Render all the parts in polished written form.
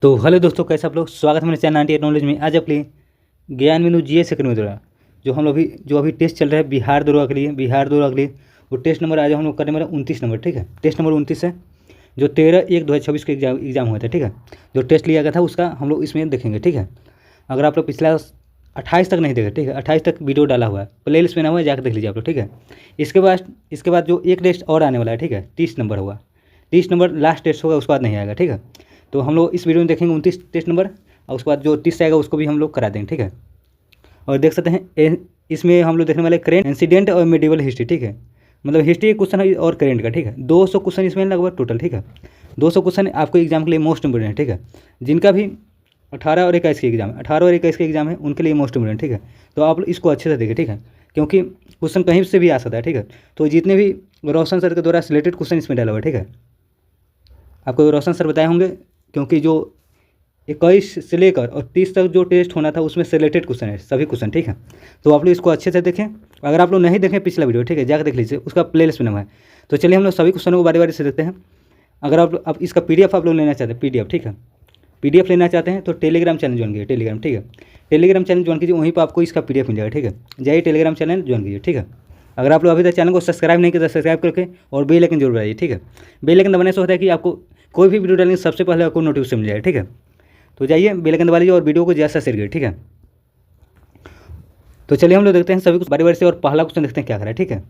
तो हेलो दोस्तों, कैसे आप लोग। स्वागत है मेरे चैनल 98 नॉलेज में। आज आपके लिए ज्ञान मेनू जीएस सेकंड में द्वारा जो अभी टेस्ट चल रहा है बिहार दौरा के लिए वो टेस्ट नंबर आज हम लोग करने वाले 29 नंबर। ठीक है, टेस्ट नंबर 29 है जो 13/1/2026 के एग्जाम हुआ था। ठीक है, जो टेस्ट लिया गया था उसका हम लोग इसमें देखेंगे। ठीक है, अगर आप लोग पिछला 28 तक नहीं देखे, ठीक है, 28 तक वीडियो डाला हुआ है, प्ले लिस्ट में ना हुआ है, जाकर देख लीजिए आप लोग। ठीक है, इसके बाद जो एक टेस्ट और आने वाला है, ठीक है, 30 नंबर होगा। 30 नंबर लास्ट टेस्ट होगा, उसके बाद नहीं आएगा। ठीक है, तो हम लोग इस वीडियो में देखेंगे 29 टेस्ट नंबर, और उसके बाद जो 30 आएगा उसको भी हम लोग करा देंगे। ठीक है, और देख सकते हैं इसमें हम लोग देखने वाले करेंट इंसिडेंट और मेडिवल हिस्ट्री। ठीक है, मतलब हिस्ट्री क्वेश्चन है और करेंट का। ठीक है, 200 क्वेश्चन इसमें लगभग टोटल। ठीक है, 200 क्वेश्चन आपको एग्जाम के लिए मोस्ट इंपोर्टेंट है। ठीक है, जिनका भी 18 और 21 के एग्जाम है उनके लिए मोस्ट इंपोर्टेंट। ठीक है, तो आप इसको अच्छे से देखें। ठीक है, क्योंकि क्वेश्चन कहीं से भी आ सकता है। ठीक है, तो जितने भी रोशन सर के द्वारा सिलेक्टेड क्वेश्चन इसमें डाला हुआ है। ठीक है, आपको रोशन सर बताए होंगे, क्योंकि जो 21 से लेकर और 30 तक जो टेस्ट होना था उसमें सिलेक्टेड क्वेश्चन है सभी क्वेश्चन। ठीक है, तो आप लोग इसको अच्छे से देखें। अगर आप लोग नहीं देखें पिछला वीडियो, ठीक है, जाकर देख लीजिए, उसका प्ले लिस्ट बना हुआ है। तो चलिए हम लोग सभी क्वेश्चनों को बारी बारी से देखते हैं। अगर आप इसका PDF आप लोग लेना चाहते हैं, PDF, ठीक है, PDF लेना चाहते हैं तो टेलीग्राम चैनल ज्वाइन कीजिए। टेलीग्राम, ठीक है, टेलीग्राम चैनल ज्वाइन कीजिए, वहीं पर आपको इसका PDF मिल जाएगा। ठीक है, जाइए टेलीग्राम चैनल ज्वाइन कीजिए। ठीक है, अगर आप लोग अभी तक चैनल को सब्सक्राइब नहीं किया तो सब्सक्राइब करके और बेल आइकन जरूर दबाइए। ठीक है, बेल आइकन दबाने से होता है कि आपको कोई भी वीडियो डालेंगे सबसे पहले आपको नोटिफिकेशन मिल जाएगा। ठीक है, तो जाइए बेल आइकन दबा लीजिए और वीडियो को ज़्यादा शेयर करिए। ठीक है, तो चलिए हम लोग देखते हैं सभी कुछ बारी बारी से, और पहला क्वेश्चन देखते हैं क्या करा है। ठीक है,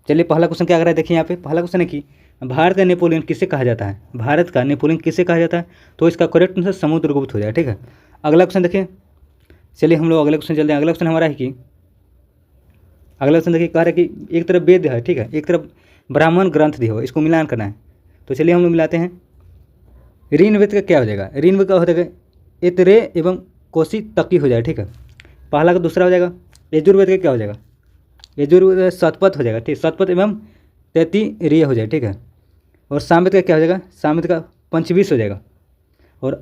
चलिए पहला क्वेश्चन क्या कर रहा है, देखिए यहाँ पे पहला क्वेश्चन है कि भारत का नेपोलियन किसे कहा जाता है। भारत का नेपोलियन किसे कहा जाता है, तो इसका करेक्ट आंसर समुद्रगुप्त हो जाएगा। ठीक है, अगला क्वेश्चन देखिए, चलिए हम लोग अगले क्वेश्चन चलते हैं। अगला क्वेश्चन हमारा है कि अगला क्वेश्चन देखिए, कह रहा है कि एक तरफ वेद है, ठीक है, एक तरफ ब्राह्मण ग्रंथ दिया हो, इसको मिलान करना है। तो चलिए हम लोग मिलाते हैं। ऋग्वेद का क्या हो जाएगा, ऋग्वेद का हो जाएगा इतरे एवं कोशी तकी हो जाएगा। ठीक है, पहला का दूसरा हो जाएगा। यजुर्वेद का क्या हो जाएगा, यजुर्वेद शतपथ हो जाएगा। ठीक, शतपथ एवं तैत्तिरीय हो जाएगा। ठीक है, और सामवेद का क्या हो जाएगा, सामवेद का पंचवीस हो जाएगा। और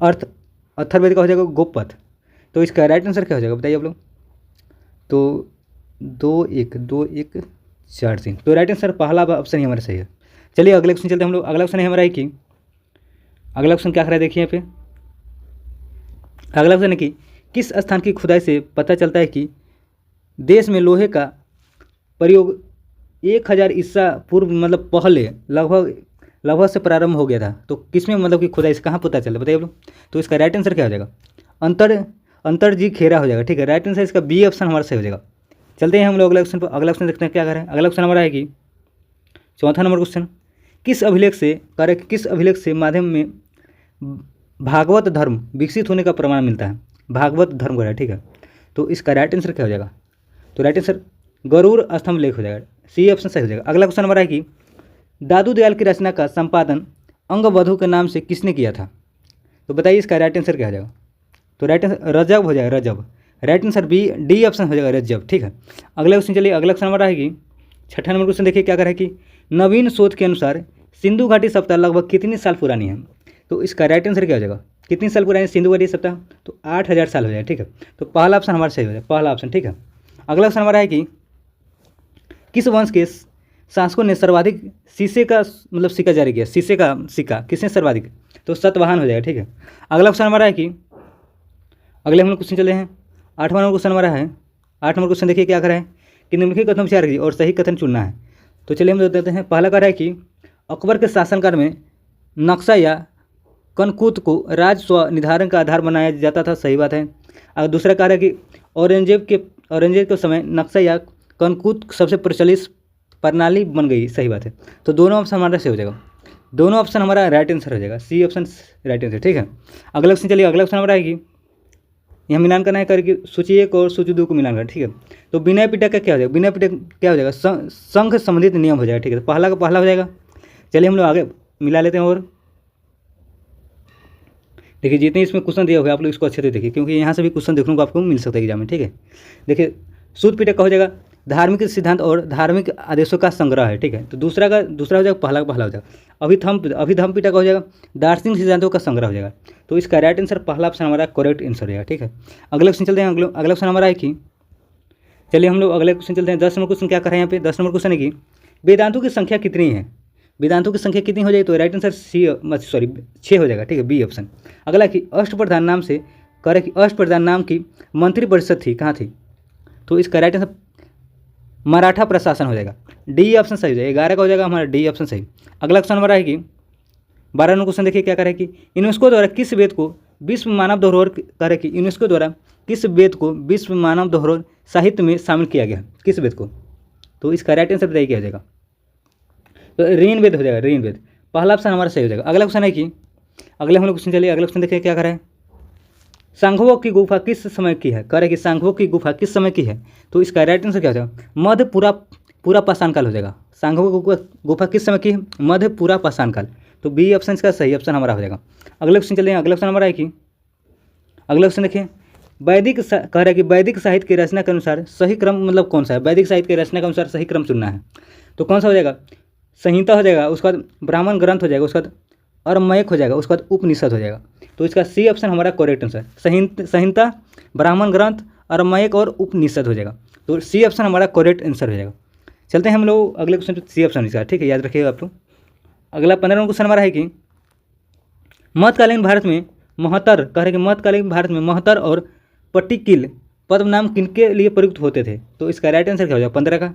अथर्ववेद का हो जाएगा गोपथ। तो इसका राइट आंसर क्या हो जाएगा बताइए आप लोग। तो 2 1 4 3, तो राइट आंसर पहला ऑप्शन ही हमारा सही है। चलिए अगले क्वेश्चन चलते हैं हम लोग। अगला क्वेश्चन है हमारा है कि अगला क्वेश्चन क्या कर रहा है, देखिए यहाँ पे अगला क्वेश्चन है कि किस स्थान की खुदाई से पता चलता है कि देश में लोहे का प्रयोग 1000 ईसा पूर्व मतलब पहले लगभग से प्रारंभ हो गया था। तो किसमें मतलब कि खुदाई से कहाँ पता चला बताइए आप लोग। तो इसका राइट आंसर क्या हो जाएगा, अंतरजी खेरा हो जाएगा। ठीक है, राइट आंसर इसका बी ऑप्शन हमारा सही हो जाएगा। चलते हैं हम लोग अगला क्वेश्चन पर। अगला क्वेश्चन देखते हैं क्या करें। अगला क्वेश्चन हमारा है कि चौथा नंबर क्वेश्चन, किस अभिलेख से माध्यम में भागवत धर्म विकसित होने का प्रमाण मिलता है। भागवत धर्म का है। ठीक है, तो इसका राइट आंसर क्या हो जाएगा, तो राइट आंसर गरुड़ स्तंभ लेख हो जाएगा। सी ऑप्शन सही हो जाएगा। अगला क्वेश्चन हमारा है कि दादू दयाल की रचना का संपादन अंगवधु के नाम से किसने किया था। तो बताइए इसका राइट आंसर क्या हो जाएगा। तो राइट आंसर रजब हो जाएगा, रजब। राइट आंसर डी ऑप्शन हो जाएगा, रजब। ठीक है, अगला क्वेश्चन चलिए। अगला क्वेश्चन हमारा है कि छठा नंबर क्वेश्चन देखिए क्या करें कि नवीन शोध के अनुसार सिंधु घाटी सप्ताह लगभग कितने साल पुरानी है। तो इसका राइट आंसर क्या हो जाएगा, कितनी साल पुरानी सिंधु घाटी सप्ताह, तो 8000 साल हो जाएगा। ठीक है, तो पहला ऑप्शन हमारा सही हो जाएगा, पहला ऑप्शन। ठीक है, अगला क्वेश्चन हमारा है कि किस वंश के शासकों ने सर्वाधिक शीशे का मतलब सिक्का जारी किया। शीशे का सिक्का किसने सर्वाधिक, तो सतवाहन हो जाएगा। ठीक है, अगला क्वेश्चन हमारा है कि अगले हम लोग क्वेश्चन चले हैं। 8वां नंबर क्वेश्चन हमारा है। 8 नंबर क्वेश्चन देखिए क्या करा है कि निम्नलिखित कथन विचार कीजिए और सही कथन चुनना है। तो चलिए हम देखते हैं। पहला कह रहा है कि अकबर के शासनकाल में नक्शा या कनकूत को राजस्व निर्धारण का आधार बनाया जाता था। सही बात है। अगर दूसरा कह रहा है कि औरंगजेब के समय नक्शा या कनकूत सबसे प्रचलित प्रणाली बन गई। सही बात है। तो दोनों ऑप्शन हमारा सही हो जाएगा, दोनों ऑप्शन हमारा राइट आंसर हो जाएगा, सी ऑप्शन राइट आंसर। ठीक है, अगला क्वेश्चन चलिए। अगला क्वेश्चन हमारा है कि यहाँ मिलान करना है करके सूची 1 और सूची 2 को मिलान करना। ठीक है, तो विनय पिटक का क्या हो जाएगा, विनय पिटक क्या हो जाएगा, संघ संबंधित नियम हो जाएगा। ठीक है, तो पहला का पहला हो जाएगा। चलिए हम लोग आगे मिला लेते हैं। और देखिए जितने इसमें क्वेश्चन दिए हुए आप लोग इसको अच्छे से देखिए, क्योंकि यहाँ से भी क्वेश्चन देखने को आपको मिल सकता है एग्जाम में। ठीक है, देखिए सूत पिटक का हो जाएगा धार्मिक सिद्धांत और धार्मिक आदेशों का संग्रह है। ठीक है, तो दूसरा हो जाएगा, पहला का पहला हो जाएगा। अभिधम पिटक हो जाएगा दार्शनिक सिद्धांतों का संग्रह हो जाएगा। तो इसका राइट आंसर पहला ऑप्शन हमारा करेक्ट आंसर हो जाएगा। ठीक है, अगले क्वेश्चन चलते हैं। अगला क्वेश्चन हमारा है कि चलिए हम लोग अगले क्वेश्चन चलते हैं। 10 नंबर क्वेश्चन क्या कर रहे हैं यहाँ पे। 10 नंबर क्वेश्चन है कि वेदांतों की संख्या कितनी है, वेदांतों की संख्या कितनी हो जाएगी, तो राइट आंसर सी, सॉरी 6 हो जाएगा, ठीक है, बी ऑप्शन। अगला कि अष्टप्रधान नाम से कह रहे कि अष्टप्रधान नाम की मंत्रिपरिषद थी, कहाँ थी, तो इसका राइट आंसर मराठा प्रशासन हो जाएगा, डी ऑप्शन सही हो जाएगा, 11 का हो जाएगा हमारा डी ऑप्शन सही। अगला क्वेश्चन हमारा है कि 12 नंबर क्वेश्चन देखिए क्या करे कि यूनेस्को द्वारा किस वेद को विश्व मानव धरोहर करे कि यूनेस्को द्वारा किस वेद को विश्व मानव धरोहर साहित्य में शामिल किया गया, किस वेद को, तो इसका राइट आंसर बताइए क्या हो जाएगा, तो ऋण वेद हो जाएगा, ऋण वेद, पहला ऑप्शन हमारा सही हो जाएगा। अगला क्वेश्चन है कि अगले हम लोग क्वेश्चन चलिए, अगला क्वेश्चन देखिए क्या करें, सांघवों की गुफा किस समय की है, कह रहे कि सांघवों की गुफा किस समय की है, तो इसका राइट आंसर क्या हो जाएगा, मध्य पूरा पाषाण काल हो जाएगा। सांघवों की गुफा किस समय की है, मध्य पूरा पाषाण काल, तो बी ऑप्शन इसका सही ऑप्शन हमारा हो जाएगा। अगले क्वेश्चन चलिए, अगला क्वेश्चन हमारा है कि अगला क्वेश्चन देखिए कह रहा है कि वैदिक साहित्य की रचना के अनुसार सही क्रम मतलब कौन सा है, वैदिक साहित्य की रचना के अनुसार सही क्रम चुनना है, तो कौन सा हो जाएगा, संहिता हो जाएगा, उसके बाद ब्राह्मण ग्रंथ हो जाएगा, उसके बाद अरमयक हो जाएगा, उसके बाद उपनिषद हो जाएगा, तो इसका सी ऑप्शन हमारा करेक्ट आंसर, संहिता, ब्राह्मण ग्रंथ, अरमयक और उपनिषद हो जाएगा, तो सी ऑप्शन हमारा करेक्ट आंसर हो जाएगा। चलते हैं हम लोग अगले क्वेश्चन, सी ऑप्शन इसका, ठीक है, याद रखिएगा आप लोग। अगला 15वां क्वेश्चन हमारा है कि मध्यकालीन भारत में महतर, कह रहे कि मध्यकालीन भारत में महतर और पट्टिकिल पद नाम किनके लिए प्रयुक्त होते थे, तो इसका राइट आंसर क्या हो जाएगा 15 का,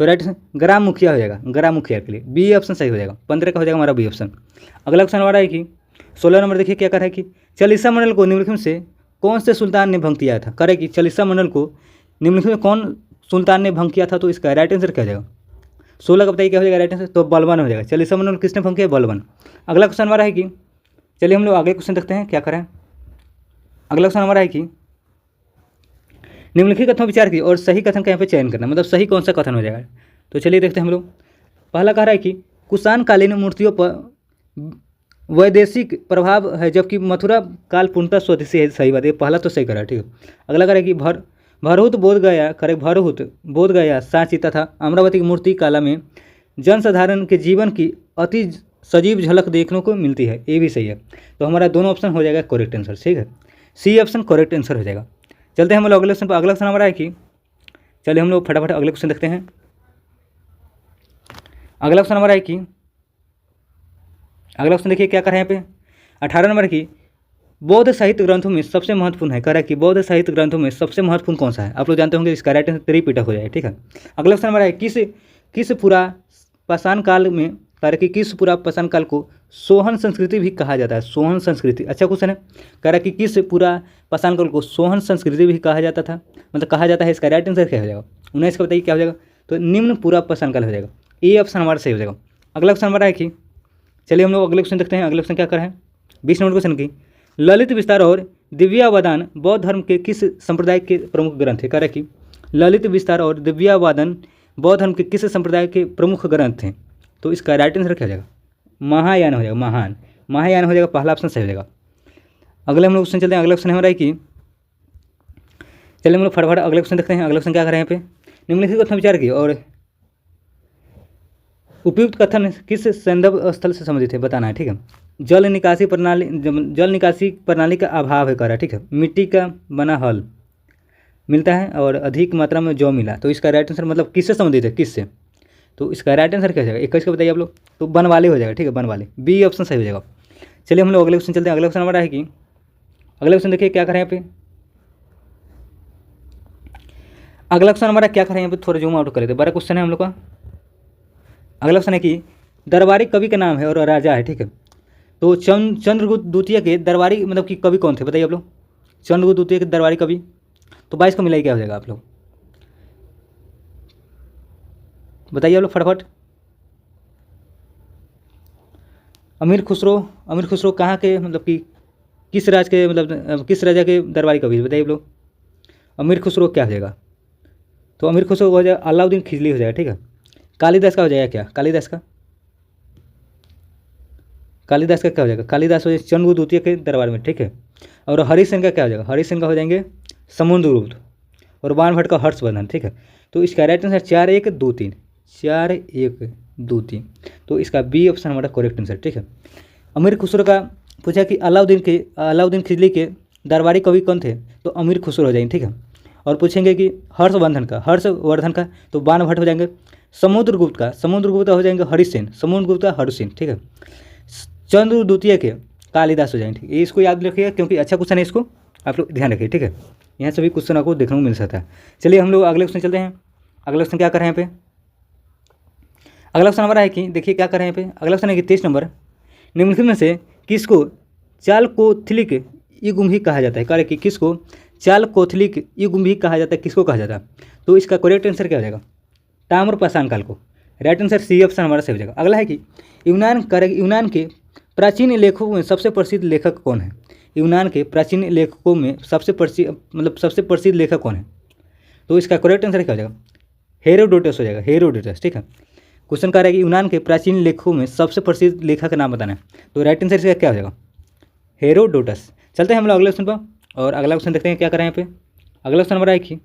तो राइट आंसर ग्राम मुखिया हो जाएगा, ग्राम मुखिया के लिए बी ऑप्शन सही हो जाएगा, 15 का हो जाएगा हमारा बी ऑप्शन। अगला क्वेश्चन हमारा है कि 16 नंबर देखिए क्या कर रहा है कि चालीसा मंडल को निम्नलिखित से कौन से सुल्तान ने भंग किया था, करे कि चालीसा मंडल को निम्नलिखित में कौन सुल्तान ने भंग किया था, तो इसका राइट आंसर क्या हो जाएगा, 16 का बताइए क्या हो जाएगा राइट आंसर, तो बलबन हो जाएगा, चालीसा मंडल किसने भंग किया, बलबन। अगला क्वेश्चन हमारा है कि चलिए हम लोग अगले क्वेश्चन देखते हैं क्या करें। अगला क्वेश्चन हमारा है कि निम्नलिखित कथनों विचार की और सही कथन का यहाँ पे चयन करना, मतलब सही कौन सा कथन हो जाएगा, तो चलिए देखते हैं हम लोग। पहला कह रहा है कि कुषाणकालीन मूर्तियों पर वैदेशिक प्रभाव है जबकि मथुरा काल पूर्णतः स्वदेशी है, सही बात है, पहला तो सही करा है, ठीक है। अगला कह रहा है कि भरहुत बोध गया, करे भरहुत बोध गया, सांची तथा अमरावती की मूर्ति कला में जनसाधारण के जीवन की अति सजीव झलक देखने को मिलती है, ये भी सही है, तो हमारा दोनों ऑप्शन हो जाएगा करेक्ट आंसर, ठीक है, सी ऑप्शन करेक्ट आंसर हो जाएगा। चलते हैं हम लोग अगले क्वेश्चन पर। अगला क्वेश्चन हमारा है कि चलिए हम लोग फटाफट अगले क्वेश्चन देखते हैं। अगला क्वेश्चन हमारा है कि अगला क्वेश्चन देखिए क्या कर रहे हैं यहाँ पे 18 नंबर की बौद्ध साहित्य ग्रंथों में सबसे महत्वपूर्ण है, कह रहा है कि बौद्ध साहित्य ग्रंथों में सबसे महत्वपूर्ण कौन सा है, आप लोग जानते होंगे, इसका राइट आंसर त्रिपिटक हो जाए, ठीक है। अगला क्वेश्चन हमारा है किस पूरा पाषाण काल में, कह रहा है कि किस पूरा पाषाण काल को सोहन संस्कृति भी कहा जाता है, सोहन संस्कृति, अच्छा क्वेश्चन है, कह रहा है कि किस पूरा पाषाण काल को सोहन संस्कृति भी कहा जाता था, मतलब कहा जाता है, इसका राइट आंसर क्या हो जाएगा, 19 का बताइए क्या हो जाएगा, तो निम्न पूरा पाषाण काल हो जाएगा, ये ऑप्शन हमारा सही हो जाएगा। अगला क्वेश्चन हमारा है कि चलिए हम लोग अगले क्वेश्चन देखते हैं। अगले क्वेश्चन क्या कर रहे हैं 20 नंबर क्वेश्चन की ललित विस्तार और दिव्यावादन बौद्ध धर्म के किस संप्रदाय के प्रमुख ग्रंथ है, कह रहा है कि ललित विस्तार और दिव्यावादन बौद्ध धर्म के किस संप्रदाय के प्रमुख ग्रंथ हैं, तो इसका राइट आंसर क्या हो जाएगा, महायान हो जाएगा, महायान हो जाएगा, पहला ऑप्शन सही हो जाएगा। अगले हम लोग क्वेश्चन चलते हैं। अगला क्वेश्चन हमारा है कि चलिए हम लोग फटाफट अगले क्वेश्चन देखते हैं। अगला क्वेश्चन क्या कर रहे हैं यहाँ पे निम्नलिखित कथन विचार की और उपयुक्त कथन किस संदर्भ स्थल से संबंधित है बताना है, ठीक है। जल निकासी प्रणाली का अभाव है, कह रहा है, ठीक है। मिट्टी का बना हल मिलता है और अधिक मात्रा में जौ मिला, तो इसका राइट आंसर मतलब किससे संबंधित है, किससे, तो इसका राइट आंसर क्या हो जाएगा 21 का बताइए आप लोग, तो वन वाले हो जाएगा, ठीक है, वन वाले, बी ऑप्शन सही हो जाएगा। चलिए हम लोग अगले क्वेश्चन चलते हैं। अगला क्वेश्चन हमारा है कि अगला क्वेश्चन देखिए क्या करें यहाँ पे, अगला क्वेश्चन हमारा क्या करें यहाँ पे, थोड़ा जूम आउट कर लेते, बड़ा क्वेश्चन है हम लोग का। अगला क्वेश्चन है कि दरबारी कवि का नाम है और राजा है, ठीक है, तो चंद्रगुप्त द्वितीय के दरबारी मतलब कि कवि कौन थे बताइए आप लोग, चंद्रगुप्त द्वितीय के दरबारी कवि, तो 22 को मिलाई क्या हो जाएगा आप लोग बताइए आप लोग फटाफट। अमीर खुसरो कहाँ के मतलब कि किस राज के मतलब किस राजा के दरबारी कवि बताइए आप लोग, अमीर खुसरो क्या हो जाएगा, तो अमीर खुसरो हो जाएगा अलाउद्दीन खिलजी हो जाएगा, ठीक है। कालिदास का हो जाएगा क्या, कालिदास का क्या हो जाएगा, कालिदास हो जाएगा चंद्रगुप्त द्वितीय के दरबार में, ठीक है। और हरिसेन का क्या हो जाएगा, हरिसेन का हो जाएंगे समुद्रगुप्त और बाणभट्ट का हर्षवर्धन, ठीक है। तो इसका राइट आंसर 4-1-2-3 तो इसका बी ऑप्शन हमारा करेक्ट आंसर, ठीक है। अमीर खुसरो का पूछा कि अलाउद्दीन खिलजी के दरबारी कवि कौन थे, तो अमीर खुसरो हो जाएंगे, ठीक है। और पूछेंगे कि हर्षवर्धन का तो बाणभट्ट हो जाएंगे, समुद्रगुप्त का हो जाएंगे हरिसेन, समुद्रगुप्त का हरिसेन, ठीक है। चंद्र द्वितीय के कालिदास हो जाएंगे, ठीक है। इसको याद रखिएगा क्योंकि अच्छा क्वेश्चन है, इसको आप लोग ध्यान रखिए, ठीक है। यहाँ सभी क्वेश्चन आपको देखने को मिल सकता है। चलिए हम लोग अगले क्वेश्चन चलते हैं। अगला क्वेश्चन क्या कर रहे हैं यहाँ पे, अगला क्वेश्चन हमारा है कि देखिए क्या कर रहे हैं यहाँ पे, अगला क्वेश्चन है कि 23 नंबर, निम्नलिखित में से किसको चालकोथलिक युग्म भी कहा जाता है, कह रहे कि किसको चालकोथलिक युग्म भी कहा जाता है, किसको कहा जाता है। तो इसका करेक्ट आंसर क्या हो जाएगा, ताम्रपाषाण काल को। राइट आंसर सी ऑप्शन हमारा सही हो जाएगा। अगला है कि यूनान के प्राचीन लेखकों में सबसे प्रसिद्ध लेखक कौन है, यूनान के प्राचीन लेखकों में सबसे प्रसिद्ध लेखक कौन है। तो इसका करेक्ट आंसर क्या हो जाएगा, हेरोडोटस हो जाएगा, हेरोडोटस, ठीक है। क्वेश्चन कह रहा है कि यूनान के प्राचीन लेखकों में सबसे प्रसिद्ध लेखक का नाम बताना है, तो राइट आंसर इसका क्या हो जाएगा, हेरोडोटस। चलते हैं हम लोग अगले क्वेश्चन पर, और अगला क्वेश्चन देखते हैं क्या कर रहे हैं यहाँ पे। अगला क्वेश्चन हमारा है कि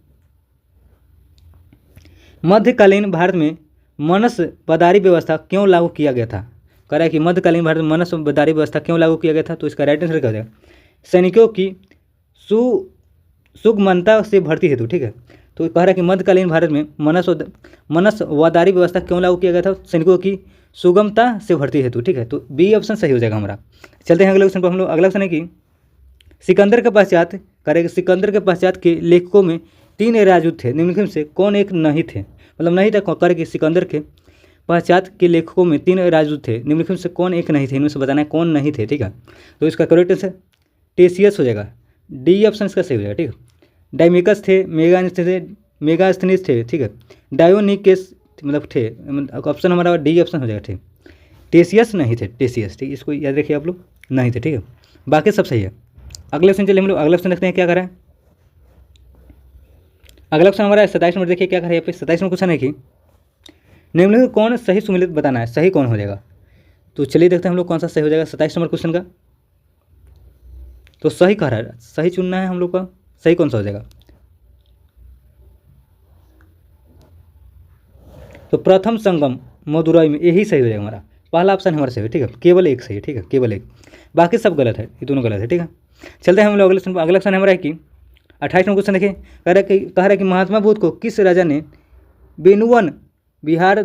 मध्यकालीन भारत में मनसबदारी व्यवस्था क्यों लागू किया गया था, कह रहा है कि मध्यकालीन भारत में मनसबदारी व्यवस्था क्यों लागू किया गया था। तो इसका राइट आंसर क्या हो जाएगा, सैनिकों की सुगमता से भर्ती हेतु, ठीक है। तो कह रहा है कि मध्यकालीन भारत में मनसबदारी व्यवस्था क्यों लागू किया गया था, सैनिकों की सुगमता से भर्ती हेतु, ठीक है। तो बी ऑप्शन सही हो जाएगा हमारा। चलते हैं अगले क्वेश्चन पर हम लोग। अगला क्वेश्चन है कि सिकंदर के पश्चात, कह रहे कि सिकंदर के पश्चात के लेखकों में 3 राजदूत थे, निम्नलिखित में से कौन एक नहीं थे, मतलब नहीं था, कह रहे कि सिकंदर के पश्चात के लेखकों में 3 राजदूत थे, निम्नलिखित में से कौन एक नहीं थे, इनमें से बताना है कौन नहीं थे, ठीक है। तो इसका करेक्ट आंसर टेसियस हो जाएगा, डी ऑप्शन इसका सही हो जाएगा, ठीक है। डाइमिकस थे, मेगास्थनीस थे, ठीक है। डायोनिकेस मतलब थे, ऑप्शन हमारा डी ऑप्शन हो जाएगा, ठीक। टेसियस नहीं थे, टेसियस, ठीक, इसको याद रखिए आप लोग, नहीं थे, ठीक है। बाकी सब सही है। अगले क्वेश्चन चलिए हम लोग अगला क्वेश्चन देखते हैं क्या कर रहा है। अगला क्वेश्चन हमारा 27 नंबर, देखिए क्या कर रहा है यहाँ पे। 27 नंबर क्वेश्चन है कि निम्नलिखित कौन सही सुमेलित बताना है, सही कौन हो जाएगा। तो चलिए देखते हैं हम लोग कौन सा सही हो जाएगा 27 नंबर क्वेश्चन का। तो सही कह रहा है, सही चुनना है हम लोग का, सही कौन सा हो जाएगा। तो प्रथम संगम मदुरई में, यही सही हो जाएगा हमारा, पहला ऑप्शन हमारा सही है, ठीक है। केवल एक सही है, ठीक है, केवल एक, बाकी सब गलत है, ये दोनों गलत है, ठीक है। चलते हैं हम लोग अगले क्वेश्चन। अगला क्वेश्चन हमारा है कि 28 नंबर क्वेश्चन देखिए, कह रहा है कि महात्मा बुद्ध को किस राजा ने बेनुवन बिहार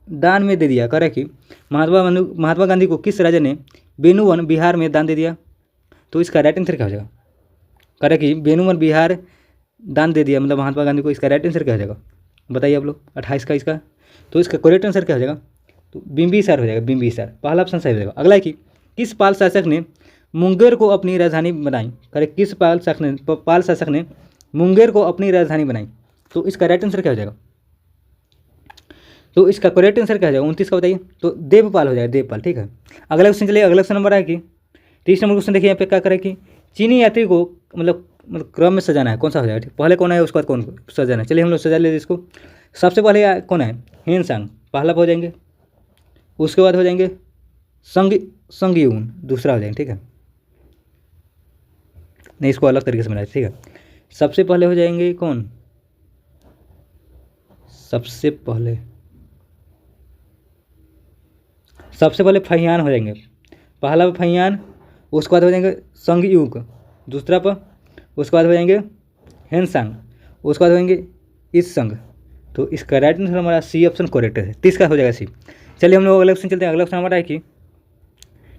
दान में दे दिया, कह रहा है कि महात्मा गांधी को किस राजा ने बेनुवन बिहार में दान दे दिया। तो इसका राइट आंसर क्या हो जाएगा, कह रहा है कि बेनुवन बिहार दान दे दिया, मतलब महात्मा गांधी को, इसका राइट आंसर क्या हो जाएगा बताइए आप लोग 28 का इसका। तो इसका करेक्ट आंसर क्या हो जाएगा, तो बिंबिसार हो जाएगा, बिंबिसार, पहला ऑप्शन सही हो जाएगा। अगला है कि किस पाल शासक ने मुंगेर को अपनी राजधानी बनाई, करे किस पाल शासक ने मुंगेर को अपनी राजधानी बनाई। तो इसका राइट आंसर क्या हो जाएगा, तो इसका करेक्ट आंसर क्या हो जाएगा 29 का बताइए। तो देवपाल हो जाएगा, देवपाल, ठीक है। अगला क्वेश्चन चलिए, अगला क्वेश्चन नंबर है कि 30 नंबर क्वेश्चन देखिए यहाँ पे क्या करें कि चीनी यात्री को मतलब क्रम में सजाना है, कौन सा हो जाएगा, ठीक, पहले कौन है उसके बाद कौन सजाना है। चलिए हम लोग सजा लेते इसको। सबसे पहले कौन है, हेनसांग, पहला हो जाएंगे, उसके बाद हो जाएंगे संगयून, दूसरा हो जाएंगे, ठीक है। नहीं, इसको अलग तरीके से बनाए, ठीक है। सबसे पहले हो जाएंगे कौन, सबसे पहले फहियान हो जाएंगे, पहला पर फहियान, उसके बाद हो जाएंगे संगयुग, दूसरा पर, उसके बाद हो जाएंगे हेनसांग, उसके बाद हो जाएंगे ईसंग। तो इसका राइट आंसर हमारा सी ऑप्शन करेक्ट है, 30 का हो जाएगा सी। चलिए हम लोग अगला क्वेश्चन चलते हैं। अगला क्वेश्चन हमारा है कि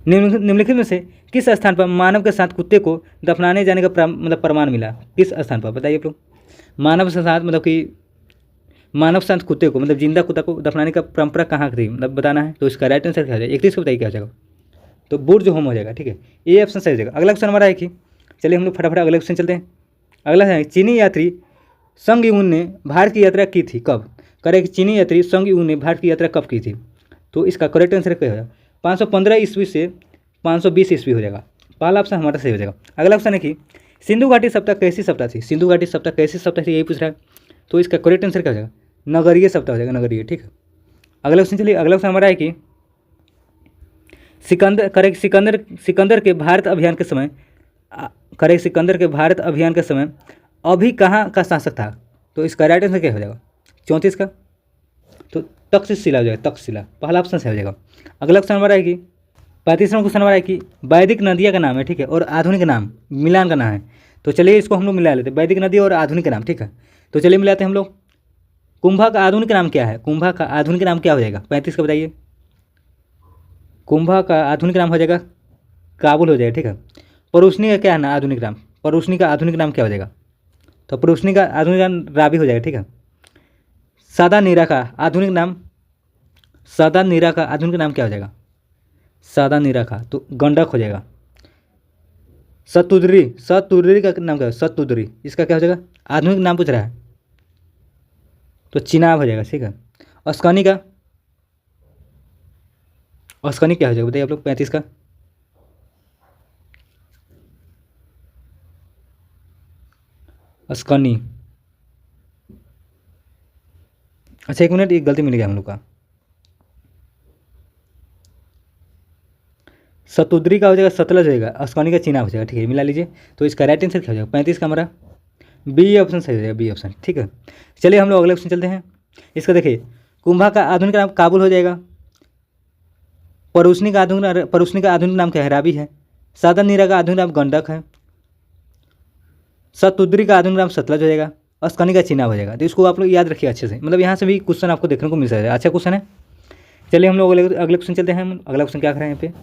निम्नलिखित में से किस स्थान पर मानव के साथ कुत्ते को दफनाने जाने का प्रमाण मिला, किस स्थान पर बताइए आप लोग। मानव के साथ मतलब कि मानव के साथ कुत्ते को मतलब जिंदा कुत्ता को दफनाने का परंपरा कहाँ थी, मतलब बताना है। तो इसका राइट आंसर क्या हो जाएगा, 31 को बताइए क्या हो जाएगा। तो बुर्ज होम हो जाएगा, ठीक है, ये ऑप्शन सही हो जाएगा। अगला क्वेश्चन हमारा है कि चलिए हम लोग फटाफट अगले क्वेश्चन चलते हैं। अगला है चीनी यात्री संगयून ने भारत की यात्रा की थी कब, करें कि चीनी यात्री संगयून ने भारत की यात्रा कब की थी। तो इसका करेक्ट आंसर क्या होगा, 515 ईस्वी से 520 ईस्वी हो जाएगा, पहला ऑप्शन हमारा सही हो जाएगा। अगला ऑप्शन है कि सिंधु घाटी सप्ताह कैसी सप्ताह थी, सिंधु घाटी सप्ताह कैसी सप्ताह थी, यही पूछ रहा है। तो इसका करेक्ट आंसर क्या हो जाएगा, नगरीय सप्ताह हो जाएगा, नगरीय, ठीक है। अगला क्वेश्चन चलिए, अगला क्वेश्चन हमारा है कि सिकंदर के भारत अभियान के समय अभी कहाँ का शासक था। तो इसका राइट आंसर क्या हो जाएगा 34 का, तो तक्षशिला हो जाएगा, तक्षशिला, पहला ऑप्शन सही हो जाएगा। अगला क्वेश्चन हमारा है कि 35वां क्वेश्चन हमारा है कि वैदिक नदियाँ का नाम है, ठीक है, और आधुनिक नाम मिलान का नाम है। तो चलिए इसको हम लोग मिला लेते हैं, वैदिक नदी और आधुनिक नाम, ठीक है। तो चलिए मिलाते हैं हम लोग। कुंभा का आधुनिक नाम क्या है? कुंभा का आधुनिक नाम क्या हो जाएगा? 35 का बताइए। कुंभा का आधुनिक नाम हो जाएगा काबुल हो जाएगा, ठीक है। परुष्णी का क्या है ना आधुनिक नाम? परुष्णी का आधुनिक नाम क्या हो जाएगा? तो परुष्णी का आधुनिक नाम रावी हो जाएगा, ठीक है। सादा नीरा का आधुनिक नाम, सादा नीरा का आधुनिक नाम क्या हो जाएगा? सादा नीरा का तो गंडक हो जाएगा। सतुद्री, सतुद्री का नाम क्या है? सतुद्री, इसका क्या हो जाएगा? आधुनिक नाम पूछ रहा है तो चिनाब हो जाएगा, ठीक है। अस्कनी का, अस्कनी क्या हो जाएगा बताइए आप लोग? 35 का अस्कनी। अच्छा एक मिनट, एक गलती मिल गया हम लोग का। सतुद्री का हो जाएगा सतलज हो जाएगा, अस्कनी का चिनाब हो जाएगा, ठीक है, मिला लीजिए। तो इसका राइट आंसर क्या हो जाएगा? 35 का हमारा बी ऑप्शन सही हो जाएगा, बी ऑप्शन, ठीक है। चलिए हम लोग अगले ऑप्शन चलते हैं। इसका देखिए, कुंभा का आधुनिक नाम काबुल हो जाएगा। परुष्णी का आधुनिक नाम क्या है? रावी है। सादा नीरा का आधुनिक नाम गंडक है। सतुद्री का आधुनिक नाम सतलज हो जाएगा। अस्कनी का चिनाब हो जाएगा। तो इसको आप लोग याद रखिए अच्छे से, मतलब यहाँ से भी क्वेश्चन आपको देखने को मिल सकता है, अच्छा क्वेश्चन है। चलिए हम लोग अगले क्वेश्चन चलते हैं। हम अगला क्वेश्चन क्या कर रहे हैं यहाँ पे?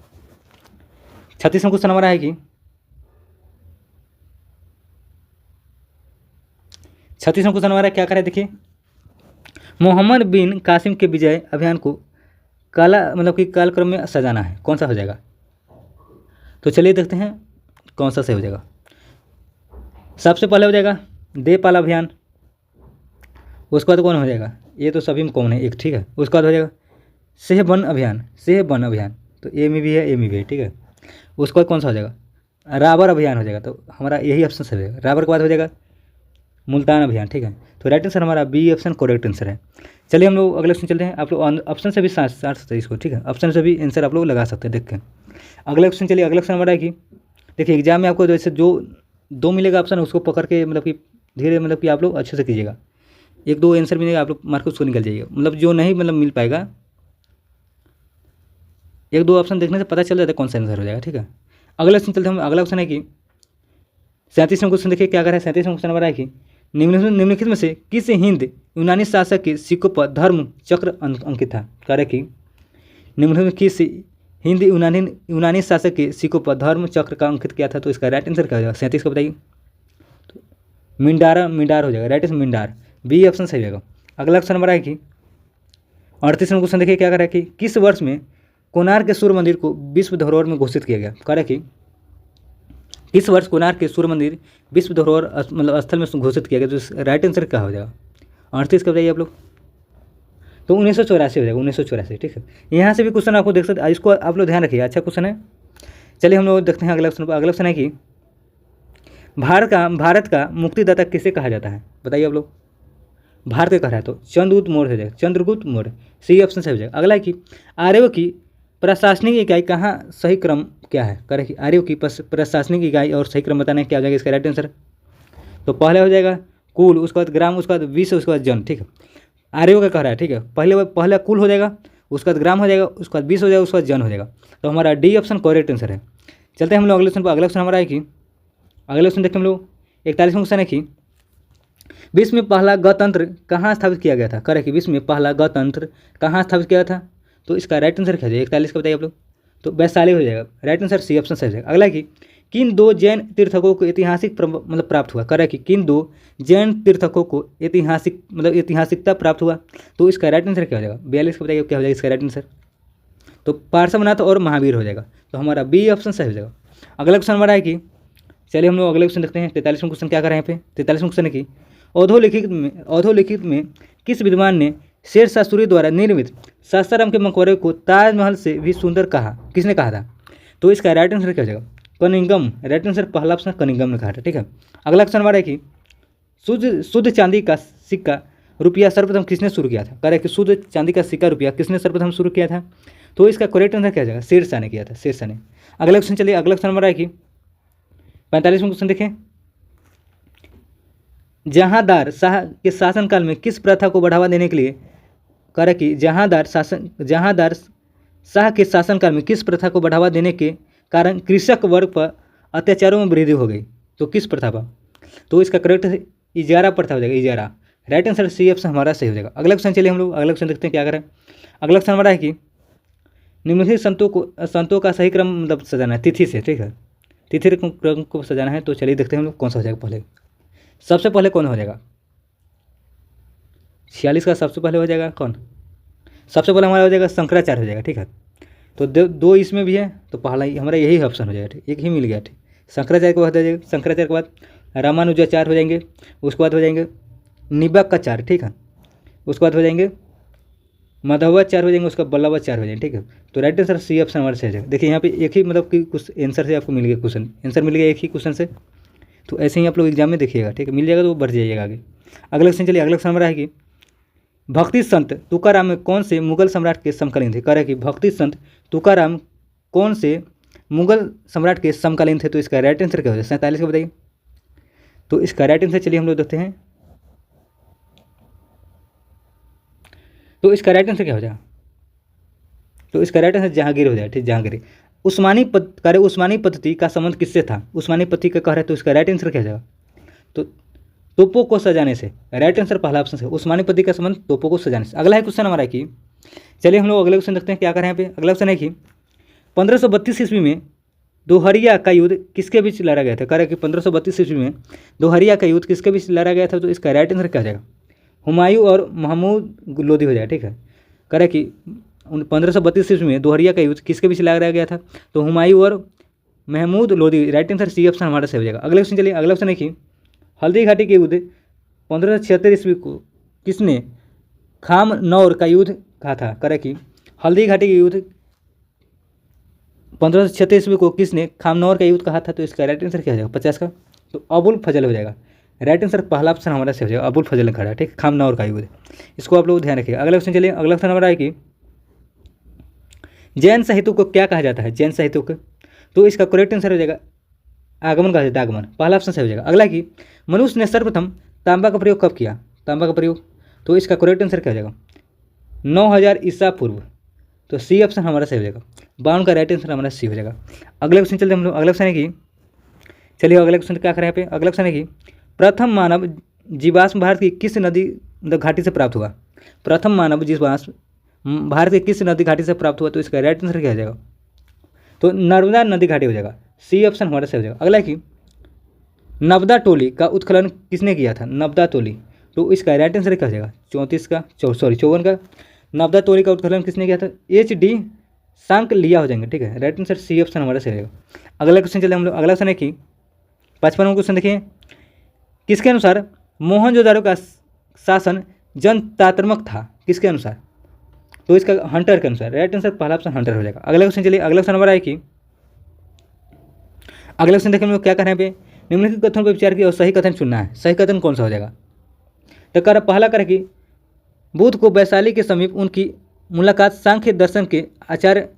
36वां क्वेश्चन हमारा है कि 36वां क्वेश्चन हमारा क्या करें देखिए, मोहम्मद बिन कासिम के विजय अभियान को काला मतलब कि कालक्रम में सजाना है, कौन सा हो जाएगा? तो चलिए देखते हैं कौन सा सही हो जाएगा। सबसे पहले हो जाएगा देवपाल अभियान, उसके बाद कौन हो जाएगा? ये तो सभी में कौन है एक, ठीक है। उसके बाद हो जाएगा सेहबन अभियान, सेहबन अभियान, तो ए में भी है, ए में भी है, ठीक है। उसके बाद कौन सा हो जाएगा? राबर अभियान हो जाएगा, तो हमारा यही ऑप्शन सही हो जाएगा। राबर के बाद हो जाएगा मुल्तान अभियान, ठीक है। तो राइट आंसर हमारा बी ऑप्शन करेक्ट आंसर है। चलिए हम लोग अगले ऑप्शन चलते हैं। आप लोग ऑप्शन से भी साथ सकते हैं इसको, ठीक है, ऑप्शन से भी आंसर आप लोग लगा सकते हैं देख के। अगले ऑप्शन चलिए, अगला ऑप्शन हमारा है कि देखिए एग्जाम में आपको जैसे जो दो मिलेगा ऑप्शन उसको पकड़ के मतलब कि धीरे मतलब कि आप लोग अच्छे से कीजिएगा। एक दो आंसर मिलेगा आप लोग मार्क उसको निकल जाइएगा, मतलब जो नहीं मतलब मिल पाएगा एक दो ऑप्शन देखने से पता चल जाता है कौन सा आंसर हो जाएगा, ठीक है। अगला ऑप्शन चलते हैं हम। अगला ऑप्शन है कि 37वां क्वेश्चन देखिए क्या कर रहा है। 37वां क्वेश्चन हमारा है कि निम्नलिखित में से किस हिंद यूनानी शासक के सिक्कों पर धर्म चक्र अंकित था? कह रहे कि निम्नलिखित में किस हिंद यूनानी शासक के सिक्कों पर धर्म चक्र का अंकित किया था? तो इसका राइट आंसर क्या हो जाएगा? 37 का बताइए। तो मिंडार हो जाएगा, राइट आंसर मिंडार, बी ऑप्शन सही होगा। अगला ऑप्शन हमारा है कि 38वां क्वेश्चन देखिए क्या कर रहा है कि किस वर्ष में कोणार्क के सूर्य मंदिर को विश्व धरोहर में घोषित किया गया? कह रहा है कि इस वर्ष कोणार्क के सूर्य मंदिर विश्व धरोहर मतलब स्थल में घोषित किया गया। तो राइट आंसर क्या हो जाएगा? 38 का बताइए आप लोग। तो 1984 हो जाएगा, 1984, ठीक है। यहाँ से भी क्वेश्चन आपको देख सकते हैं, इसको आप लोग ध्यान रखिए, अच्छा क्वेश्चन है। चलिए हम लोग देखते हैं अगला क्वेश्चन पर। अगला क्वेश्चन है कि भारत का मुक्तिदाता किसे कहा जाता है? बताइए आप लोग। भारत का कह रहा है तो चंद्रगुप्त मौर्य हो जाएगा, चंद्रगुप्त मौर्य, सी ऑप्शन सही हो जाएगा। अगला है कि आर्यों की प्रशासनिक इकाई कहाँ सही क्रम क्या है? कह रहे कि आर्यों की प्रशासनिक इकाई और सही क्रम बताना है, क्या हो जाएगा इसका राइट आंसर? तो पहले हो जाएगा कुल, उसके बाद ग्राम, उसके बाद विश्व, उसके बाद जन, ठीक है। आर्यों का कह रहा है, ठीक है। पहले कुल हो जाएगा, उसके बाद ग्राम हो जाएगा, उसके बाद विश्व हो जाएगा, उसके बाद जन हो जाएगा। तो हमारा डी ऑप्शन करेक्ट आंसर है। चलते हैं हम लोग अगले ऑप्शन पर। अगला ऑप्शन हमारा है कि अगले ऑप्शन देखते हम लोग 41वां क्वेश्चन है कि विश्व में पहला गणतंत्र कहाँ स्थापित किया गया था? कह रहे कि विश्व में पहला गणतंत्र कहाँ स्थापित किया था? तो इसका राइट आंसर क्या है? 41 का बताइए आप लोग। तो वैशाली हो जाएगा, राइट आंसर सी ऑप्शन सही हो जाएगा। अगला कि किन दो जैन तीर्थकों को ऐतिहासिक मतलब प्राप्त हुआ? कह रहा है कि किन दो जैन तीर्थकों को ऐतिहासिकता प्राप्त हुआ? तो इसका राइट आंसर क्या हो जाएगा? 42 का बताइए क्या हो जाएगा इसका राइट आंसर? तो पार्श्वनाथ और महावीर हो जाएगा। तो हमारा बी ऑप्शन सही हो जाएगा। अगला क्वेश्चन हमारा है कि चलिए हम लोग अगले क्वेश्चन देखते हैं। 43वां क्वेश्चन क्या कर रहे हैं यहाँ पे? 43वां क्वेश्चन है कि अधोलिखित में किस विद्वान ने शेर शाह सूरी द्वारा निर्मित सासाराम के मकबरे को ताजमहल से भी सुंदर कहा? किसने कहा था? तो इसका राइट आंसर क्या हो जाएगा? कनिंगम, राइट आंसर पहला ऑप्शन कनिंगम ने कहा था, ठीक है। अगला क्वेश्चन हमारा है कि शुद्ध चांदी का सिक्का रुपया सर्वप्रथम किसने शुरू किया था? कह रहे कि शुद्ध चांदी का सिक्का रुपया किसने सर्वप्रथम शुरू किया था? तो इसका करेक्ट आंसर क्या हो जाएगा? शेरशाह ने किया था, शेरशाह ने। अगला क्वेश्चन चलिए, अगला क्वेश्चन हमारा है कि 45वां क्वेश्चन देखें। जहांदार शाह के शासनकाल में किस प्रथा को बढ़ावा देने के लिए? कह रहे कि जहांदार शाह के शासनकाल में किस प्रथा को बढ़ावा देने के कारण कृषक वर्ग पर अत्याचारों में वृद्धि हो गई? तो किस प्रथा पर? तो इसका करेक्ट इजारा प्रथा हो जाएगा, इजारा। राइट आंसर सी ऑप्शन हमारा सही हो जाएगा। अगला क्वेश्चन चलिए हम लोग अगला क्वेश्चन देखते हैं क्या करें। अगला क्वेश्चन हमारा है कि निम्नलिखित संतों का सही क्रम मतलब सजाना है तिथि से, ठीक है, तिथि क्रम को सजाना है। तो चलिए देखते हैं हम लोग कौन सा हो जाएगा। पहले सबसे पहले कौन हो जाएगा, 46 का सबसे पहले हो जाएगा कौन, सबसे पहले हमारा हो जाएगा शंकराचार्य हो जाएगा, ठीक है। तो दो इसमें भी है, तो पहला हमारा यही ऑप्शन हो जाएगा, ठीक, एक ही मिल गया, ठीक। शंकराचार्य के बाद हो जाएगा, शंकराचार्य के बाद रामानुजाचार्य हो जाएंगे, उसके बाद हो जाएंगे निबक्काचार्य, ठीक है, उसके बाद हो जाएंगे माधवाचार्य हो जाएंगे, उसका बल्लभाचार्य हो जाएंगे, ठीक है। तो राइट आंसर सी ऑप्शन हमारे सही हो जाएगा। देखिए यहाँ पे एक ही मतलब कि कुछ आंसर से आपको मिल गया, क्वेश्चन आंसर मिल गया एक ही क्वेश्चन से। तो ऐसे ही आप लोग एग्जाम में देखिएगा, ठीक है, मिल जाएगा तो बढ़ जाइएगा आगे। अगला क्वेश्चन चलिए, अगला क्वेश्चन हमारा है कि भक्ति संत तुकाराम में कौन से मुगल सम्राट के समकालीन थे। कह रहे कि भक्ति संत तुकाराम कौन से मुगल सम्राट के समकालीन थे। तो इसका राइट आंसर क्या हो जाए, 47 का बताइए। तो इसका राइट आंसर चलिए हम लोग देखते हैं। तो इसका राइट आंसर क्या हो जाएगा, तो इसका राइट आंसर जहांगीर हो जाएगा, ठीक, जहांगीर। उस्मानी पद्धति का संबंध किससे था, उस्मानी पद्धति का कह रहे, तो इसका राइट आंसर क्या हो जाएगा। तो तोपों को सजाने से, राइट आंसर पहला ऑप्शन से, उस्मानी पद्धति का संबंध तोपों को सजाने से। अगला है क्वेश्चन हमारा कि चलिए हम लोग अगले क्वेश्चन देखते हैं क्या करें यहाँ पे। अगला क्वेश्चन है कि 1532 ईस्वी में दोहरिया का युद्ध किसके बीच लड़ा गया था। कह रहे कि 1532 ईस्वी में दोहरिया का युद्ध किसके बीच लड़ा गया था। तो इसका राइट आंसर क्या हो जाएगा, हुमायूं और महमूद लोदी हो जाएगा, ठीक है। कह रहे कि 1532 ईस्वी में दोहरिया का युद्ध किसके बीच लड़ा गया था। तो हुमायूं और Mahmud Lodi, right answer C option हमारा सही हो जाएगा। अगले क्वेश्चन चलिए, अगला क्वेश्चन है कि हल्दी घाटी के युद्ध 1576 ईस्वी को किसने खामनौर का युद्ध कहा था। कह रहे कि हल्दी घाटी के युद्ध 1576 ईस्वी को किसने खामनौर का युद्ध कहा था। तो इसका राइट आंसर क्या हो जाएगा, 50 का। तो अबुल फजल हो जाएगा, राइट आंसर पहला ऑप्शन हमारा सही हो जाएगा, अबुल फजल ने खड़ा, ठीक, खामनौर का युद्ध। इसको आप लोग ध्यान रखिएगा। अगला क्वेश्चन चलिए, अगला क्वेश्चन हमारा है कि जैन साहित्य को क्या कहा जाता है, जैन साहित्य को। तो इसका करेक्ट आंसर हो जाएगा आगमन कहा जाता है, आगमन, पहला ऑप्शन सही हो जाएगा। अगला कि मनुष्य ने सर्वप्रथम तांबा का प्रयोग कब किया, तांबा का प्रयोग। तो इसका करेक्ट आंसर क्या हो जाएगा, 9000 ईसा पूर्व। तो सी ऑप्शन हमारा सही हो जाएगा, 52 का राइट आंसर हमारा सी हो जाएगा। अगले क्वेश्चन चलते हम लोग, अगला क्वेश्चन है कि चलिए अगले क्वेश्चन क्या करें यहाँ पे। अगला क्वेश्चन है कि प्रथम मानव जीवाश्म भारत की किस नदी घाटी से प्राप्त हुआ। प्रथम मानव जीवाश्म भारत की किस नदी घाटी से प्राप्त हुआ। तो इसका राइट आंसर क्या हो जाएगा, तो नर्मदा नदी घाटी हो जाएगा, सी ऑप्शन हमारा सही हो जाएगा। अगला कि नर्मदा टोली का उत्खनन किसने किया था, नर्मदा टोली। तो इसका राइट आंसर क्या हो जाएगा, 54 का नर्मदा टोली का उत्खनन किसने किया था, HD सांक लिया हो जाएंगे, ठीक है, राइट आंसर सी ऑप्शन हमारा सही रहेगा। अगला क्वेश्चन चले हम लोग, अगला क्वेश्चन है कि 55वां क्वेश्चन देखिए, किसके अनुसार मोहनजोदारो का शासन जनतांत्रिक था, किसके अनुसार। तो इसका हंटर के अनुसार, राइट आंसर पहला ऑप्शन हंटर हो जाएगा। अगला क्वेश्चन चलिए, अगला क्वेश्चन हमारा है कि अगला क्वेश्चन देखिए हम लोग क्या कर रहे हैं पे, निम्नलिखित कथनों पर विचार किया और सही कथन चुनना है। सही कथन कौन सा हो जाएगा, तो पहला कर कि बुद्ध को वैशाली के समीप उनकी मुलाकात सांख्य दर्शन के आचार्य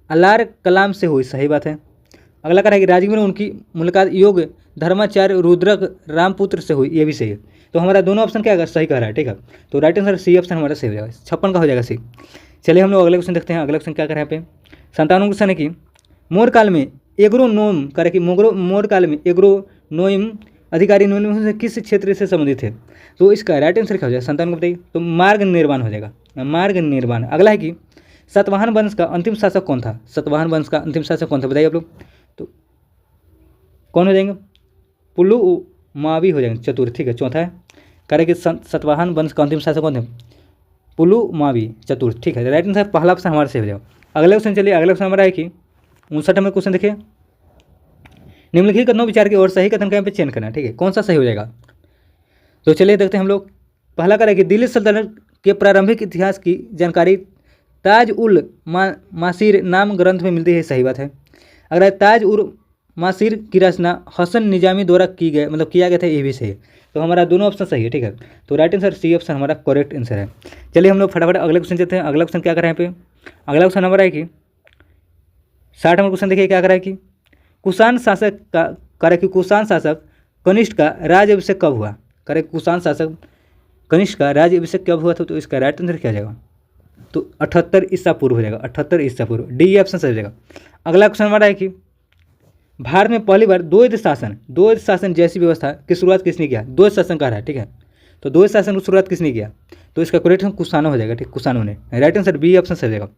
अलार कलाम से हुई, सही बात है। अगला कर है कि राजगीर में उनकी मुलाकात योग धर्माचार्य रुद्रक रामपुत्र से हुई, ये भी सही है। तो हमारा दोनों ऑप्शन क्या है, सही कह रहा है, ठीक है। तो राइट आंसर सी ऑप्शन हमारा सही हो जाएगा, 56 का हो जाएगा सी। चलिए हम लोग अगले क्वेश्चन देखते हैं। अगला क्वेश्चन क्या कर रहे हैं यहाँ पे, 57वां क्वेश्चन है कि मोर काल में एग्रोनोम करे कि मोर काल में एग्रोनोम अधिकारी निम्न से किस क्षेत्र से संबंधित है। तो इसका राइट आंसर क्या हो जाएगा, 57 को बताइए। तो मार्ग निर्माण हो जाएगा, मार्ग निर्माण। अगला है कि सातवाहन वंश का अंतिम शासक कौन था, सातवाहन वंश का अंतिम शासक कौन था, बताइए आप लोग। तो कौन हो जाएंगे, पुलुमावी हो जाएंगे, चतुर्थ, ठीक है। चौथा है कह रहे कि सातवाहन वंश का अंतिम शासक कौन थे, पुलुमावी चतुर्थ, ठीक है, राइट आंसर पहला ऑप्शन हमारे से हो जाएगा। अगले क्वेश्चन चलिए, अगला क्वेश्चन हमारा है कि 59वां क्वेश्चन देखिए, निम्नलिखित कथनों विचार की और सही कथन का यहाँ पे चयन करना है, ठीक है, कौन सा सही हो जाएगा। तो चलिए देखते हैं हम लोग। पहला करें कि दिल्ली सल्तनत के प्रारंभिक इतिहास की जानकारी ताज उल मासीर नाम ग्रंथ में मिलती है, सही बात है। अगर ताज उल मासीर की रचना हसन निजामी द्वारा किया गया था, ये भी सही है। तो हमारा दोनों ऑप्शन सही है, ठीक है। तो राइट आंसर सी ऑप्शन हमारा करेक्ट आंसर है। चलिए हम लोग फटाफट अगले क्वेश्चन चलते हैं। अगला क्वेश्चन क्या कर रहे हैं यहाँ पे, अगला क्वेश्चन हमारा है कि 60वां क्वेश्चन देखिए क्या कर रहा है कि कुषाण शासक कनिष्ठ का राज्य अभिषेक कब हुआ। करे कुषाण शासक कनिष्ठ का राज्य अभिषेक कब हुआ था। तो इसका राइट आंसर क्या जाएगा, तो 78 ईसा पूर्व हो जाएगा, 78 ईसा पूर्व, डी ऑप्शन सही हो जाएगा। अगला क्वेश्चन हमारा है कि भारत में पहली बार द्वैध शासन जैसी व्यवस्था की शुरुआत किसने किया। द्वैध शासन कह रहा है, ठीक है। तो द्वैत शासन की शुरुआत किसने किया? तो इसका करेक्ट कुषाणों हो जाएगा। ठीक, कुषाणों ने। राइट आंसर बी ऑप्शन सही हो जाएगा।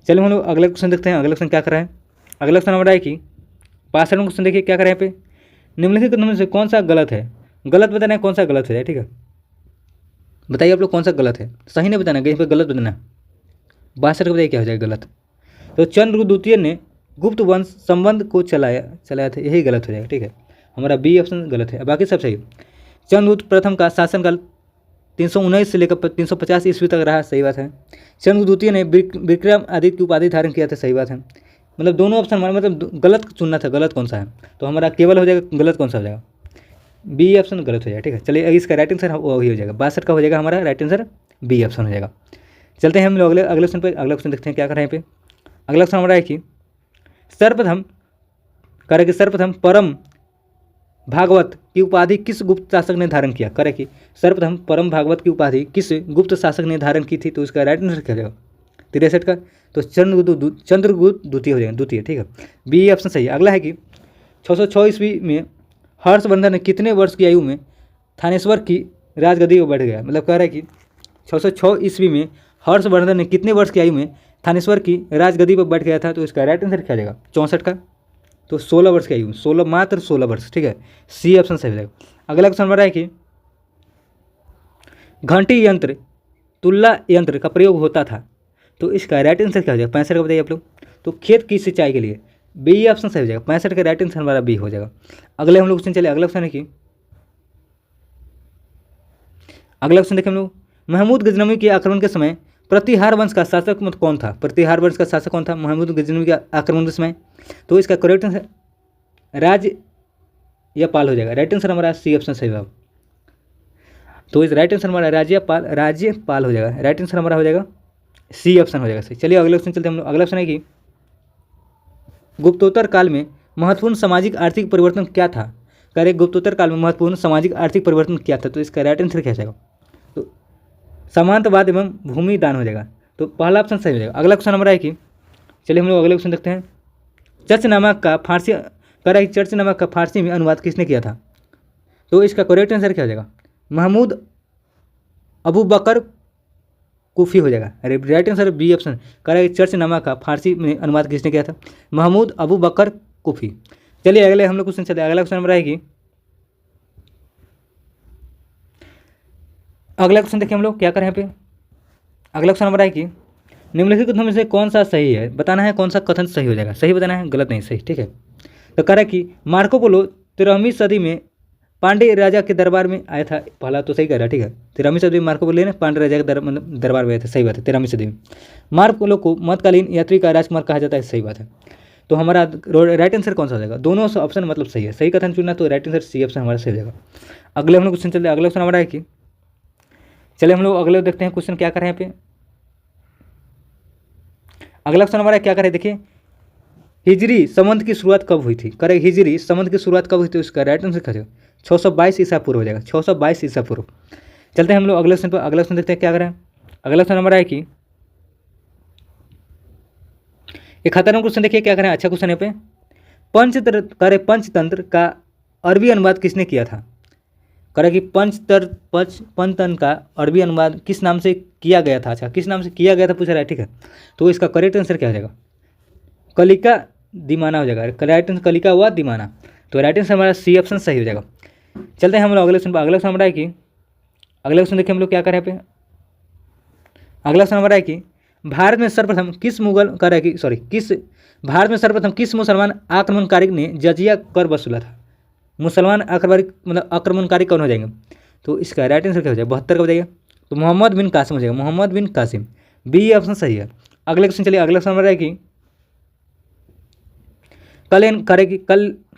चलिए हम लोग अगले क्वेश्चन देखते हैं। अगला क्वेश्चन क्या कर रहा है? अगला क्वेश्चन हमारा है कि 65वां क्वेश्चन देखिए क्या कर रहे हैं यहाँ पे। निम्नलिखित में से कौन सा गलत है? गलत बताना है कौन सा गलत है। ठीक है, बताइए आप लोग कौन सा गलत है, सही नहीं बताना, कहीं पर गलत बताना है। 62 का बताइए क्या हो जाएगा गलत। तो चंद्रगुप्त द्वितीय ने गुप्त वंश संबंध को चलाया था, यही गलत हो जाएगा। ठीक है, हमारा बी ऑप्शन गलत है, बाकी सब सही। चंद्रगुप्त प्रथम का शासनकाल 319 से लेकर 350 ईस्वी तक रहा, सही बात है। चंद्रगुप्त द्वितीय ने विक्रमादित्य की उपाधि धारण किया था, सही बात है। मतलब दोनों ऑप्शन हमारा मतलब गलत चुनना था, गलत कौन सा है, तो हमारा केवल हो जाएगा गलत कौन सा हो जाएगा, बी ऑप्शन गलत हो जाएगा। ठीक है, चलिए अगर इसका राइट आंसर वही हो जाएगा, 62 का हो जाएगा हमारा राइट आंसर, बी ऑप्शन हो जाएगा। चलते हैं हम लोग अगले क्वेश्चन पर। अगला क्वेश्चन देखते हैं क्या कर रहे हैं यहाँ पे। अगला क्वेश्चन हमारा है कि सर्वप्रथम परम भागवत की उपाधि किस गुप्त शासक ने धारण किया? करे कि सर्वप्रथम परम भागवत की उपाधि किस गुप्त शासक ने धारण की थी? तो इसका राइट आंसर क्या हो जाएगा? 63 का, तो चंद्रगुप्त द्वितीय हो जाएगा, द्वितीय। ठीक है, बी ऑप्शन सही है। अगला है कि 606 ईस्वी में हर्षवर्धन ने कितने वर्ष की आयु में थानेश्वर की राजगद्दी पर बैठ गया? मतलब कह रहा है कि 606 ईस्वी में हर्षवर्धन ने कितने वर्ष की आयु में थानेश्वर की राजगद्दी पर बैठ गया था? तो इसका राइट आंसर क्या हो जाएगा? 64 का, तो 16 वर्ष की आयु, 16 मात्र 16 वर्ष। ठीक है, सी ऑप्शन सही हो जाएगा। अगला क्वेश्चन हमारा है कि घंटी यंत्र तुल्ला यंत्र का प्रयोग होता था, तो इसका राइट आंसर क्या हो जाएगा? 65 का बताइए आप लोग। तो खेत की सिंचाई के लिए, बी ऑप्शन सही हो जाएगा। 65 का राइट आंसर हमारा बी हो जाएगा। अगले हम लोग क्वेश्चन चले। अगला क्वेश्चन है कि अगला क्वेश्चन देखें हम लोग, महमूद गजनवी के आक्रमण के समय प्रतिहार वंश का शासक मत कौन था? प्रतिहार वंश का शासक कौन था महमूद गजनवी के आक्रमण के समय? तो इसका करेक्ट आंसर राज या पाल हो जाएगा। राइट आंसर हमारा सी ऑप्शन सही होगा। तो इस राइट आंसर हमारा राज्यपाल हो जाएगा। राइट आंसर हमारा हो जाएगा सी ऑप्शन हो जाएगा सही। चलिए अगले क्वेश्चन चलते हैं हम लोग। अगला क्वेश्चन है कि गुप्तोत्तर काल में महत्वपूर्ण सामाजिक आर्थिक परिवर्तन क्या था? कह गुप्तोत्तर काल में महत्वपूर्ण सामाजिक आर्थिक परिवर्तन क्या था? तो इसका राइट आंसर क्या जाएगा? तो सामंतवाद एवं भूमि दान हो जाएगा। तो पहला ऑप्शन सही हो जाएगा। अगला क्वेश्चन हमारा है कि चलिए हम लोग अगले क्वेश्चन देखते हैं। चर्चनामा का फारसी में अनुवाद किसने किया था? तो इसका करेक्ट आंसर क्या हो जाएगा? महमूद अबू बकर कुफी हो जाएगा। Right answer B option correct. चर्चनामा का फारसी में अनुवाद किसने किया था? महमूद अबू बकर कुफी। चलिए अगले हम लोग क्वेश्चन चलते हैं। अगला क्वेश्चन हमारा है कि अगला क्वेश्चन देखिए हम लोग क्या करें यहाँ पे। अगला क्वेश्चन हमारा है कि निम्नलिखित कथनों में से कौन सा सही है? बताना है कौन सा कथन सही हो जाएगा। सही बताना है, गलत नहीं, सही। ठीक है, तो कह रहा है कि मार्को पोलो 13वीं सदी में पांडे राजा के दरबार में आया था। पहला तो सही कह रहा है। ठीक है, 13वीं सदी में मार्को पोलो ने पांडे राजा के दरबार में आया था। सही बात है, 13वीं सदी में। मार्को पोलो को मध्यकालीन यात्री का राजकुमार कहा जाता है। सही बात है। तो हमारा राइट आंसर कौन सा हो जाएगा? दोनों ऑप्शन मतलब सही है। सही कथन चुनना तो राइट आंसर सी ऑप्शन हमारा सही हो जाएगा। अगले हम लोग क्वेश्चन चलते हैं। अगला क्वेश्चन हमारा है कि चलिए हम लोग अगले देखते हैं क्वेश्चन क्या कर रहे हैं यहाँ पे। अगला क्वेश्चन हमारा क्या करे देखिए, हिजरी संवत की शुरुआत कब हुई थी? करे हिजरी संवत की शुरुआत कब हुई थी? उसका राइट आंसर क्या हो जाएगा? 622 ईसा पूर्व हो जाएगा। 622 ईसा पूर्व। चलते हैं हम लोग अगले क्वेश्चन पर। अगला क्वेश्चन देखते हैं क्या करें। अगला क्वेश्चन हमारा है कि 71वां क्वेश्चन देखिए क्या करें। अच्छा क्वेश्चन है पे। पंचतंत्र का अरबी अनुवाद किसने किया था? करे कि पंचतंत्र का अरबी अनुवाद किस नाम से किया गया था? अच्छा, किस नाम से किया गया था पूछ रहा है। ठीक है, तो इसका करेक्ट आंसर क्या हो जाएगा? कलिका दिमाना हो जाएगा। राइट आंसर कलिका व दिमाना। तो राइट आंसर हमारा सी ऑप्शन सही हो जाएगा। चलते हैं हम लोग अगले क्वेश्चन पर। अगला क्वेश्चन हमारा है कि अगला क्वेश्चन देखिए हम लोग क्या करें यहाँ पे। अगला क्वेश्चन हमारा है कि भारत में सर्वप्रथम किस मुसलमान आक्रमणकारी ने जजिया कर वसूला था? मुसलमान आक्रमणकारी कौन हो जाएंगे? तो इसका राइट आंसर क्या हो जाएगा? 72 का बताइए। तो मोहम्मद बिन कासिम हो जाएगा। मोहम्मद बिन कासिम, बी ऑप्शन सही है। अगले क्वेश्चन चलिए। अगला क्वेश्चन हमारा है कि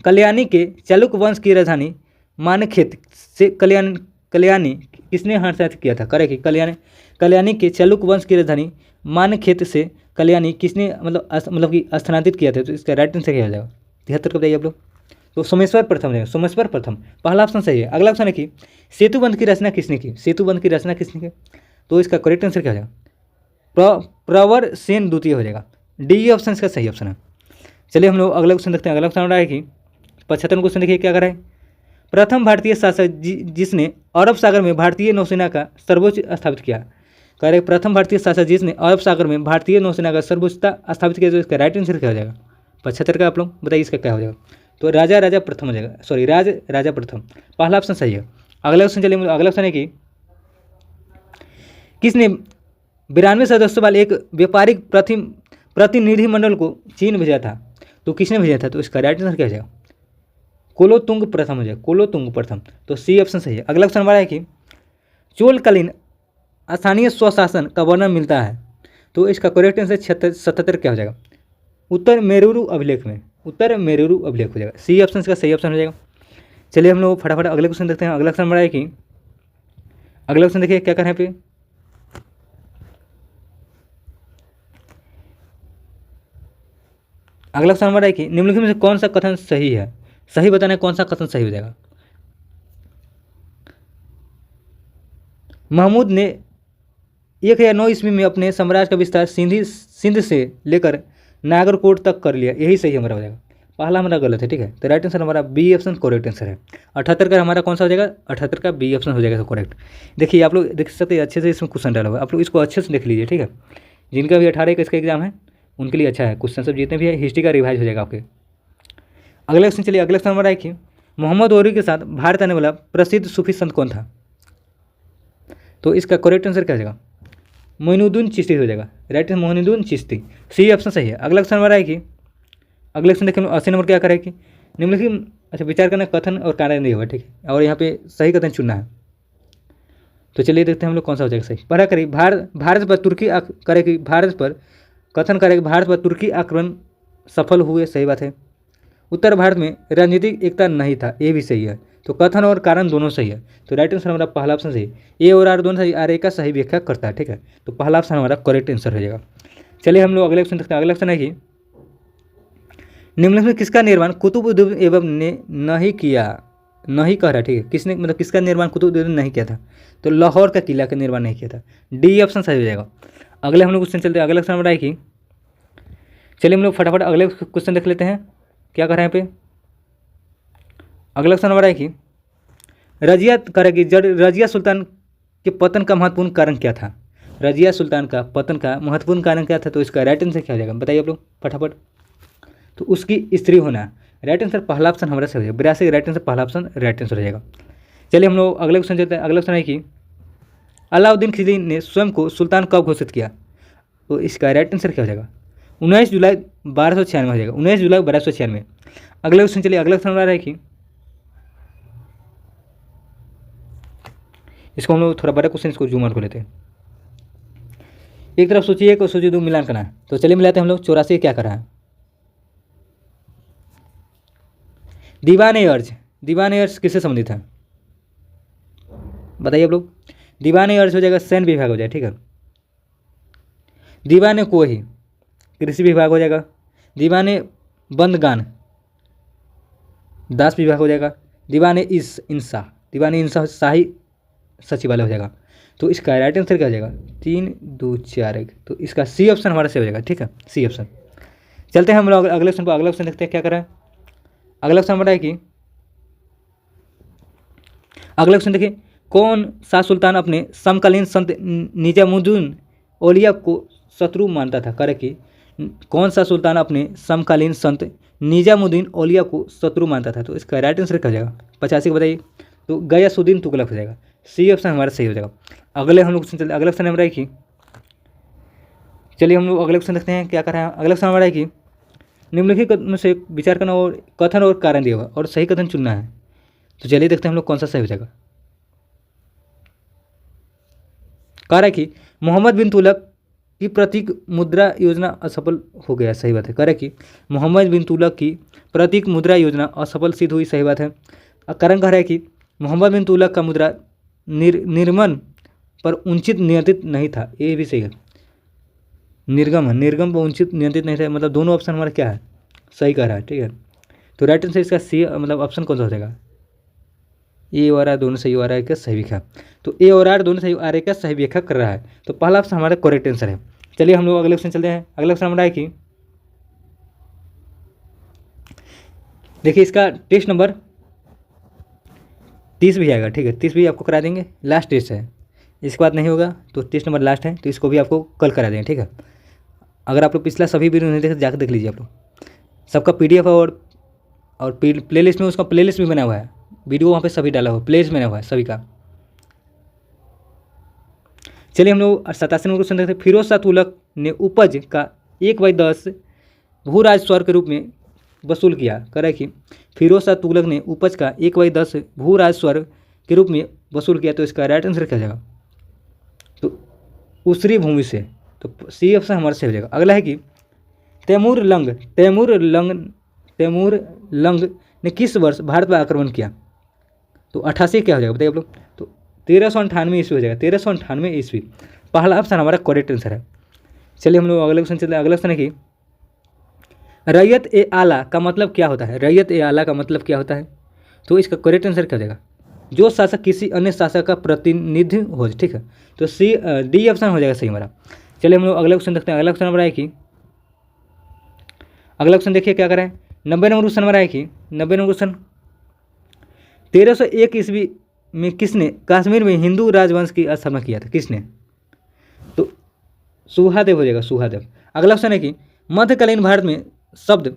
कल्याणी के चालुक्य वंश की राजधानी मानखेत से कल्याणी किसने हस्तांतरित किया था? करे कि कल्याणी के चालुक्य वंश की राजधानी मानखेत से कल्याणी किसने मतलब कि स्थानांतरित किया था? तो इसका राइट आंसर क्या हो जाएगा? 73 का बताइए आप लोग। तो सोमेश्वर प्रथम रहेगा। सोमेश्वर प्रथम पहला ऑप्शन सही है। अगला ऑप्शन है कि सेतुबंध की रचना किसने की? सेतुबंध की रचना किसने की? तो इसका करेक्ट आंसर क्या हो जाएगा? प्रवर सेन द्वितीय हो जाएगा। डी ऑप्शन इसका सही ऑप्शन है। चलिए हम लोग अगला क्वेश्चन देखते हैं। अगला क्वेश्चन हो रहा है कि 75वां क्वेश्चन देखिए क्या कर रहा है। प्रथम भारतीय शासक जिसने अरब सागर में भारतीय नौसेना का सर्वोच्च स्थापित किया। कह रहे प्रथम भारतीय शासक जिसने अरब सागर में भारतीय नौसेना का सर्वोच्चता स्थापित किया, तो इसका राइट आंसर क्या हो जाएगा? 75 का। आप लोग बताइए इसका क्या हो जाएगा? तो राजा राजा प्रथम हो जाएगा, सॉरी राज राजा प्रथम, पहला ऑप्शन सही है। अगला क्वेश्चन चलिए, अगला क्वेश्चन है कि किसने 92 सदस्यों वाले एक व्यापारिक प्रतिनिधिमंडल को चीन भेजा था? तो किसने भेजा था? तो इसका राइट आंसर क्या हो जाएगा? कुलोतुंग प्रथम हो जाएगा, कुलोतुंग प्रथम, तो सी ऑप्शन सही है। अगला क्वेश्चन हमारा है कि चोलकालीन स्थानीय स्वशासन का वर्णन मिलता है, तो इसका करेक्ट आंसर 77 क्या हो जाएगा? उत्तर मेरुरु अभिलेख में, उत्तर मेरुरु अभिलेख हो जाएगा, सी ऑप्शन का सही ऑप्शन हो जाएगा। चलिए हम लोग फटाफट अगले क्वेश्चन देखते हैं। अगला क्वेश्चन हमारा है कि अगला क्वेश्चन देखिए क्या कर रहे हैं पे, अगला क्वेश्चन हमारा है कि निम्नलिखित में से कौन सा कथन सही है? सही बताना है, कौन सा कथन सही हो जाएगा? महमूद ने 1009 ईस्वी में अपने साम्राज्य का विस्तार सिंध से लेकर नागरकोट तक कर लिया, यही सही हमारा हो जाएगा। पहला हमारा गलत है, ठीक है, तो राइट आंसर हमारा बी ऑप्शन करेक्ट आंसर है। 78 का हमारा कौन सा हो जाएगा? 78 का बी ऑप्शन हो जाएगा करेक्ट। देखिए आप लोग देख सकते हैं अच्छे से इसमें क्वेश्चन डाला हुआ है, आप लोग इसको अच्छे से देख लीजिए, ठीक है। जिनका भी 18 का इसका एग्जाम है उनके लिए अच्छा है, क्वेश्चन सब जितने भी है हिस्ट्री का रिवाइज हो जाएगा आपके। अगला क्वेश्चन चलिए, अगला क्वेश्चन हमारा है कि मोहम्मद गौरी के साथ भारत आने वाला प्रसिद्ध सूफी संत कौन था? तो इसका करेक्ट आंसर क्या हो जाएगा? मोइनुद्दीन चिश्ती हो जाएगा, right answer Moinuddin Chishti, C option सही है। अगला क्वेश्चन हमारा है कि अगले क्वेश्चन देखिए 80 नंबर क्या करें कि निम्नलिखित, अच्छा विचार करना कथन और कार्य नहीं होगा, ठीक है, और यहाँ पे सही कथन चुनना है। तो चलिए देखते हैं हम लोग कौन सा हो जाएगा सही। पढ़ा करिए भारत पर तुर्की करेगी, भारत पर कथन करेगी भारत पर तुर्की आक्रमण सफल हुए, सही बात है। उत्तर भारत में राजनीतिक एकता नहीं था, ये भी सही है। तो कथन और कारण दोनों सही है, तो राइट आंसर हमारा पहला ऑप्शन सही, ए और आर दोनों सही, आर ए का सही व्याख्या करता है, ठीक है, तो पहला ऑप्शन हमारा करेक्ट आंसर हो जाएगा। चलिए हम लोग अगले ऑप्शन देखते हैं। अगला ऑप्शन है कि निम्नलिखित में किसका निर्माण कुतुबुद्दीन ऐबक ने नहीं किया? नहीं कह रहा, ठीक है, किसने मतलब किसका निर्माण कुतुबुद्दीन नहीं किया था? तो लाहौर का किला का निर्माण नहीं किया था, डी ऑप्शन सही हो जाएगा। अगले हम लोग क्वेश्चन चलते हैं। अगला क्वेश्चन हमारा है कि चलिए हम लोग फटाफट अगले क्वेश्चन देख लेते हैं क्या कर रहे हैं पे। अगला क्वेश्चन हमारा है कि रजिया करेगी रजिया सुल्तान के पतन का महत्वपूर्ण कारण क्या था? रजिया सुल्तान का पतन का महत्वपूर्ण कारण क्या था? तो इसका राइट आंसर क्या हो जाएगा बताइए आप लोग फटाफट। तो उसकी स्त्री होना, राइट आंसर पहला ऑप्शन हमारा सही हो जाएगा, 82 राइट आंसर पहला ऑप्शन राइट आंसर हो जाएगा। चलिए हम लोग अगले क्वेश्चन चलते हैं। अगला क्वेश्चन है कि अलाउद्दीन खिलजी ने स्वयं को सुल्तान कब घोषित किया? तो इसका राइट आंसर क्या हो जाएगा? 19 जुलाई 1296 हो जाएगा, 19 जुलाई 1296। अगले क्वेश्चन चलिए, अगला क्वेश्चन हमारा है कि इसको हम लोग थोड़ा बड़ा क्वेश्चन, इसको जूम आउट कर लेते हैं। एक तरफ सोचिए एक और सोचिए दो मिलान करना है, तो चलिए मिलाते हैं हम लोग। 84 क्या कर रहा है? दीवान-ए अर्ज, दीवान-ए अर्ज किससे संबंधित है बताइए आप लोग। दीवान-ए अर्ज हो जाएगा सैन्य विभाग हो जाएगा, ठीक है। दीवान-ए कोही कृषि विभाग हो जाएगा। दीवान-ए बंदगान दास विभाग हो जाएगा। दीवान-ए इंसा, दीवान-ए इंसा शाही सचिवालय हो जाएगा। तो इसका राइट आंसर क्या हो जाएगा? 3 2 4 1, तो इसका सी ऑप्शन हमारा से हो जाएगा, ठीक है, सी ऑप्शन। चलते हैं हम लोग अगले ऑप्शन पर। अगला ऑप्शन देखते हैं क्या कर रहा है। अगला ऑप्शन हमारा है कि अगला ऑप्शन देखिए, कौन सा सुल्तान अपने समकालीन संत निजामुद्दीन औलिया को शत्रु मानता था? करे कि कौन सा सुल्तान अपने समकालीन संत निजामुद्दीन औलिया को शत्रु मानता था? तो इसका राइट आंसर क्या हो जाएगा? 85 बताइए। तो गयासुद्दीन तुगलक हो जाएगा, सी ऑप्शन हमारा सही हो जाएगा। अगले हम लोग क्वेश्चन चलते, अगला क्वेश्चन हमारा है कि चलिए हम लोग अगले क्वेश्चन देखते हैं क्या कर रहे हैं। अगला क्वेश्चन हमारा है कि निम्नलिखित में से विचार करना और कथन और कारण दिया हुआ और सही कथन चुनना है। तो चलिए देखते हैं हम लोग कौन सा सही हो जाएगा। कह रहा है कि मोहम्मद बिन तुगलक की प्रतीक मुद्रा योजना असफल हो गया, सही बात है। कह रहा है कि मोहम्मद बिन तुगलक की प्रतीक मुद्रा योजना असफल सिद्ध हुई, सही बात है। कारण कह रहा है कि मोहम्मद बिन तुगलक का मुद्रा निर्गम पर उचित नियंत्रित नहीं था, ये भी सही है। निर्गम पर उचित नियंत्रित नहीं था, मतलब दोनों ऑप्शन हमारा क्या है? सही कह रहा है, ठीक है। तो राइट आंसर इसका सी मतलब ऑप्शन कौन सा हो जाएगा? ए और आर दोनों सही हो रहा है क्या? सही व्याख्या। तो ए और आर दोनों सही आ रहा है क्या? सही व्याख्या कर रहा है, तो पहला ऑप्शन हमारा करेक्ट आंसर है। चलिए हम लोग अगले क्वेश्चन चलते हैं। अगला क्वेश्चन हमारा है कि देखिए इसका टेस्ट नंबर 30 भी आएगा, ठीक है, 30 भी आपको करा देंगे। लास्ट टेस्ट है, इसके बाद नहीं होगा तो टेस्ट नंबर लास्ट है, तो इसको भी आपको कल करा देंगे, ठीक है। अगर आप लोग पिछला सभी वीडियो नहीं देखे तो जाकर देख लीजिए आप लोग, सबका PDF और प्ले लिस्ट में उसका प्ले लिस्ट भी बना हुआ है, वीडियो वहाँ पे सभी डाला हुआ, प्ले लिस्ट बना हुआ है सभी का। चलिए हम लोग 87 नंबर क्वेश्चन देखते हैं। फिरोज शाह तुगलक ने उपज का 1/10 भू राजस्व के रूप में वसूल किया। करे कि फिरोज शाह तुगलक ने उपज का 1/10 भू राजस्व के रूप में वसूल किया, तो इसका राइट आंसर क्या हो जाएगा? तो उसरी भूमि से, तो सी ऑप्शन हमारा सही हो जाएगा। अगला है कि तैमूर लंग ने किस वर्ष भारत पर आक्रमण किया? तो 88 क्या हो जाएगा बताइए आप लोग? तो 1398 ईस्वी हो जाएगा, 1398 ईस्वी। पहला ऑप्शन हमारा करेक्ट आंसर है। चलिए हम लोग अगले क्वेश्चन चलते हैं। अगला क्वेश्चन है कि रैयत ए आला का मतलब क्या होता है? रैयत ए आला का मतलब क्या होता है? तो इसका करेक्ट आंसर क्या हो जाएगा? जो शासक किसी अन्य शासक का प्रतिनिधि हो, ठीक है, तो डी ऑप्शन हो जाएगा सही हमारा। चलिए हम लोग अगला क्वेश्चन देखते हैं। अगला क्वेश्चन हमारा है कि अगला क्वेश्चन देखिए क्या करें। 90 नंबर क्वेश्चन हमारा है कि 90 नंबर क्वेश्चन 1301 ईस्वी में किसने कश्मीर में हिंदू राजवंश की स्थापना किया था? किसने? तो सुहादेव हो जाएगा, सुहादेव। अगला क्वेश्चन है कि मध्यकालीन भारत में शब्द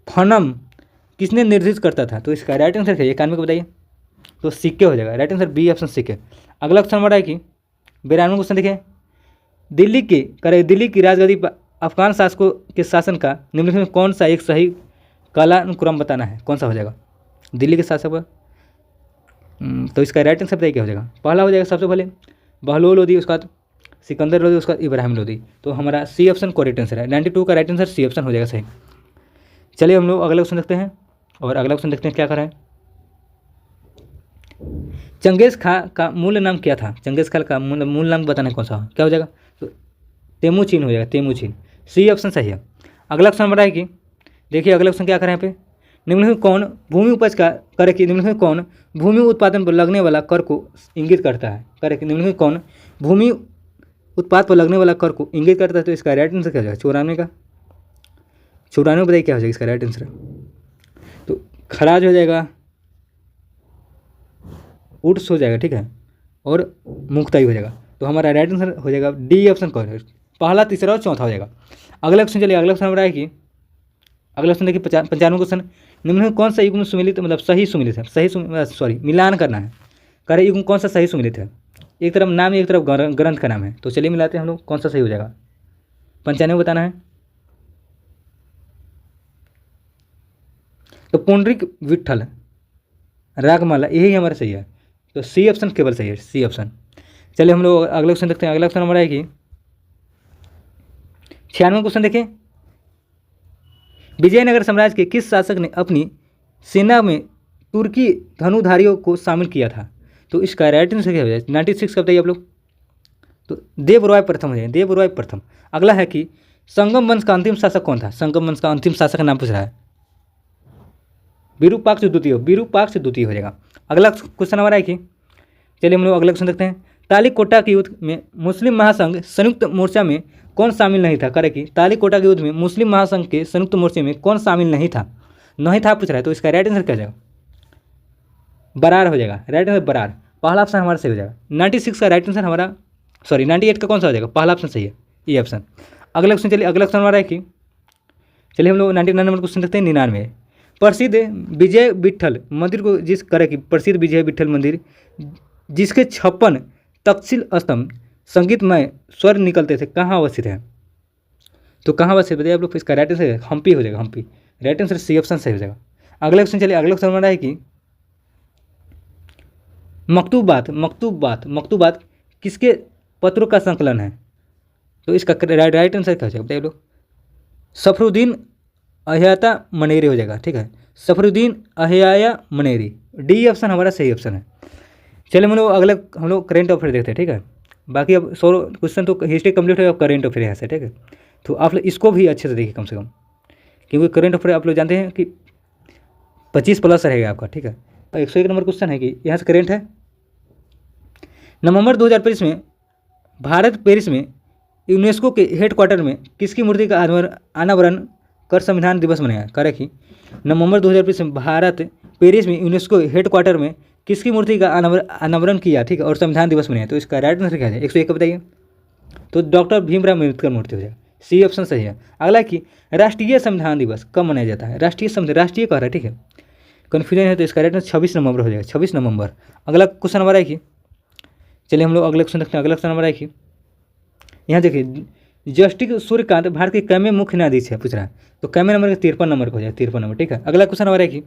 फनम किसने निर्दिष्ट करता था? तो इसका राइट आंसर क्या है? 91 को बताइए। तो सिक्के हो जाएगा, राइट आंसर बी ऑप्शन सिक्के। अगला क्वेश्चन हमारा है कि 92 क्वेश्चन देखिए। दिल्ली की राजगद्दी पर अफगान शासकों के शासन का निम्नलिखित में कौन सा एक सही कालानुक्रम बताना है? कौन सा हो जाएगा दिल्ली के शासक पर? तो इसका राइट आंसर बताइए क्या हो जाएगा? पहला हो जाएगा सबसे पहले बहलोल लोदी, उसके बाद सिकंदर लोदी, उसके बाद इब्राहिम लोदी। तो हमारा सी ऑप्शन करेक्ट आंसर है। 92 का राइट आंसर सी ऑप्शन हो जाएगा सही। चलिए हम लोग अगला क्वेश्चन देखते हैं, और अगला क्वेश्चन देखते हैं क्या करें। चंगेज खां का मूल नाम क्या था? चंगेज खां का मूल नाम बताना है, कौन सा क्या हो जाएगा? तो तेमुचिन हो जाएगा, तेमुचिन। सी ऑप्शन सही है। अगला क्वेश्चन हमारा है कि देखिए अगला क्वेश्चन क्या करें यहाँ पे। निम्नलिखित कौन भूमि उपज का कर कि निम्नलिखित कौन भूमि उत्पादन पर लगने वाला कर को इंगित करता है? कर कि निम्नलिखित कौन भूमि उत्पाद पर लगने वाला कर को इंगित करता है? तो इसका राइट आंसर क्या हो जाएगा? 94 का। 94 बताइए क्या हो जाएगा इसका राइट आंसर? तो खराज हो जाएगा, उट्स हो जाएगा, ठीक है, और मुक्ताई हो जाएगा। तो हमारा राइट आंसर हो जाएगा डी ऑप्शन करेक्ट। पहला, तीसरा और चौथा हो जाएगा। अगला क्वेश्चन चलिए। अगला क्वेश्चन हमारा है कि अगला क्वेश्चन देखिए 95 क्वेश्चन। निम्न कौन सा युग्म सुमिलित मतलब सही सुमिलित है? सही मिलान करना है। कह रहे युग्म कौन सा सही सुमिलित है? एक तरफ नाम, एक तरफ ग्रंथ का नाम है। तो चलिए मिलाते हैं हम लोग, कौन सा सही हो जाएगा? 95 बताना है। तो पुंडरीक विठल रागमाला, यही हमारा सही है। तो सी ऑप्शन केवल सही है, सी ऑप्शन। चलिए हम लोग अगला क्वेश्चन देखते हैं। अगला क्वेश्चन हमारा है कि 96 क्वेश्चन देखिए। विजयनगर साम्राज्य के किस शासक ने अपनी सेना में तुर्की धनुधारियों को शामिल किया था? तो इसका राइट आंसर क्या हो जाए? 96 का बताइए आप लोग। तो देवराय प्रथम हो जाए, देवराय प्रथम। अगला है कि संगम वंश का अंतिम शासक कौन था? संगम वंश का अंतिम शासक का नाम पूछ रहा है। विरूपाक्ष द्वितीय, विरूपाक्ष द्वितीय हो जाएगा। अगला क्वेश्चन हमारा है कि चलिए हम लोग अगला क्वेश्चन देखते हैं। तालीकोटा के युद्ध में मुस्लिम महासंघ संयुक्त मोर्चा में कौन शामिल नहीं था? करे कि तालीकोटा के युद्ध में मुस्लिम महासंघ के संयुक्त मोर्चे में कौन शामिल नहीं था? नहीं था पूछ रहा है। तो इसका राइट आंसर क्या हो जाएगा? बरार हो जाएगा, राइट आंसर बरार। पहला ऑप्शन हमारा सही हो जाएगा। 96 का राइट आंसर हमारा, सॉरी 98 का कौन सा हो जाएगा? पहला ऑप्शन सही है, ये ऑप्शन। अगला क्वेश्चन चलिए। अगला क्वेश्चन हमारा है कि चलिए हम लोग 99 नंबर क्वेश्चन देखते हैं। 99 प्रसिद्ध विजय विट्ठल मंदिर को जिस करे कि प्रसिद्ध विजय विट्ठल मंदिर जिसके 56 तक्षशिल स्तंभ संगीतमय स्वर निकलते थे, कहाँ अवस्थित है? तो कहाँ अवस्थित बताइए आप लोग। इसका राइट आंसर हम्पी हो जाएगा, Hampi. Right answer C option सही हो जाएगा। अगला क्वेश्चन चलिए। अगला क्वेश्चन हमारा है कि मकतूबात किसके पत्रों का संकलन है? तो इसका राइट आंसर क्या हो जाएगा बताइए आप लोग। सफरुद्दीन अहयाता मनेरी हो जाएगा, ठीक है, सफरुद्दीन अहयाया मनेरी। डी ऑप्शन हमारा सही ऑप्शन है। चलिए हम लोग करेंट अफेयर देखते हैं, ठीक है। बाकी अब 100 क्वेश्चन तो हिस्ट्री कंप्लीट होगा, करेंट अफेयर यहाँ से, ठीक है। तो आप लोग इसको भी अच्छे से देखिए कम से कम, क्योंकि करेंट अफेयर आप लोग जानते हैं कि 25+ रहेगा आपका, ठीक है। 101 नंबर क्वेश्चन है कि यहाँ से करेंट है। नवंबर 2025 में भारत पेरिस में यूनेस्को के हेडक्वार्टर में किसकी मूर्ति का अनावरण कर संविधान दिवस मनाया? करें कि नवंबर 2020 में भारत पेरिस में यूनेस्को हेडक्वार्टर में किसकी मूर्ति का अनावरण किया, ठीक है, और संविधान दिवस मनाया? तो इसका राइट आंसर क्या है? 101 बताइए। तो डॉक्टर भीमराव अम्बेडकर मूर्ति हो जाएगा, सी ऑप्शन सही है। अगला कि राष्ट्रीय संविधान दिवस कब मनाया जाता है? राष्ट्रीय कह रहा है, ठीक है, कन्फ्यूजन है तो इसका राइट आंसर 26 नवंबर हो जाएगा, 26 नवंबर। अगला क्वेश्चन नंबर है कि चलिए हम लोग अगले क्वेश्चन देखते हैं। अगला क्वेश्चन नंबर है कि यहाँ देखिए जस्टिस सूर्यकांत भारत के कैमे मुख्य न्यायाधीश है पूछ रहा है, तो कैमे नंबर 53 नंबर को हो जाए, 53 नंबर, ठीक है। अगला क्वेश्चन नंबर है कि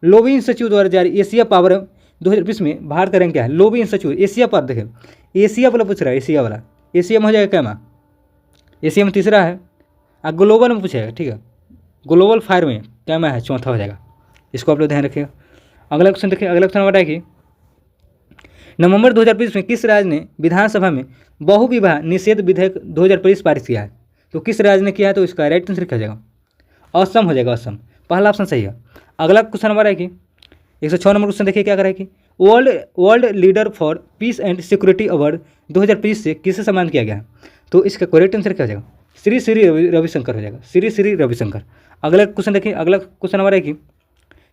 लोबी इंस्टीट्यूट द्वारा जारी एशिया पावर 2020 में भारत का रैंक क्या है? लोबी इंस्टीट्यूट एशिया पावर, देखिए एशिया वाला पूछ रहा है, एशिया वाला, एशिया में हो जाएगा कैमा, एशिया में तीसरा है, और ग्लोबल में पूछेगा, ठीक है, ग्लोबल फायर में कैमा है, चौथा हो जाएगा, इसको आप लोग ध्यान रखिएगा। अगला क्वेश्चन देखिए। अगला क्वेश्चन नंबर है कि नवंबर 2020 में किस राज्य ने विधानसभा में बहुविवाह निषेध विधेयक 2020 पारित किया है? तो किस राज्य ने किया है? तो इसका राइट आंसर क्या हो जाएगा? असम हो जाएगा, असम, पहला ऑप्शन सही है। अगला क्वेश्चन नंबर है कि 106 नंबर क्वेश्चन देखिए क्या करें कि world leader for piece and security award 2020 से किसे सम्मानित किया गया है? तो इसका करेक्ट आंसर क्या हो जाएगा? श्री श्री रविशंकर हो जाएगा, श्री श्री रविशंकर। अगला क्वेश्चन देखिए। अगला क्वेश्चन नंबर है कि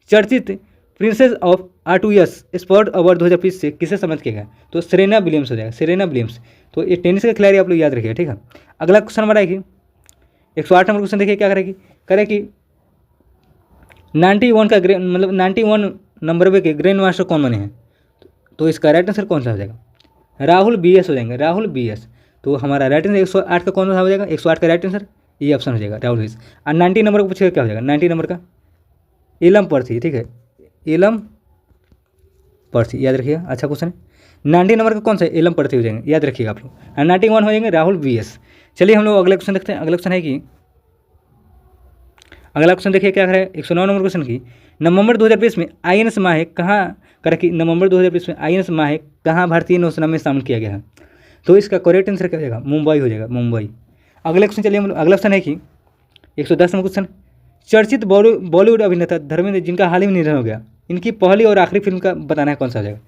चर्चित प्रिंसेस ऑफ आर्टुयस स्पोर्ट अवार्ड 2020 से किसे सम्मानित किया गया? तो सेरेना विलियम्स हो जाएगा, सेरेना विलियम्स। तो ये टेनिस के खिलाड़ी आप लोग याद रखिए, ठीक है। अगला क्वेश्चन नंबर है कि 108 नंबर क्वेश्चन देखिए क्या करें कि 91 का मतलब 91 नंबर के ग्रैंड मास्टर कौन बने हैं? तो इसका राइट आंसर कौन सा हो जाएगा? राहुल BS हो जाएंगे, राहुल BS। तो हमारा राइट आंसर 108 का कौन सा हो जाएगा? 108 का राइट आंसर ये ऑप्शन हो जाएगा, राहुल BS। और 90 नंबर को पूछेगा क्या हो जाएगा? 90 नंबर का इलम पर्थी, ठीक है, इलम पर्थी, याद रखिएगा, अच्छा क्वेश्चन है। 90 नंबर का कौन सा? इलम पर्थी हो जाएंगे, याद रखिएगा आप लोग। और 91 हो जाएंगे राहुल BS। चलिए हम लोग अगले क्वेश्चन देखते हैं। अगला क्वेश्चन है कि अगला क्वेश्चन देखिए क्या है 109 नंबर क्वेश्चन की नवंबर 2020 में INS माहेक कहाँ कर कि नवंबर 2020 में INS माहेक कहाँ भारतीय नौसेना में शामिल किया गया है? तो इसका करेक्ट आंसर क्या हो जाएगा? मुंबई हो जाएगा, मुंबई। अगले क्वेश्चन चलिए हम लोग अगला क्वेश्चन है कि 110 नंबर क्वेश्चन चर्चित बॉलीवुड अभिनेता धर्मेंद्र जिनका हाल ही में निधन हो गया, इनकी पहली और आखिरी फिल्म का बताना है, कौन सा हो जाएगा?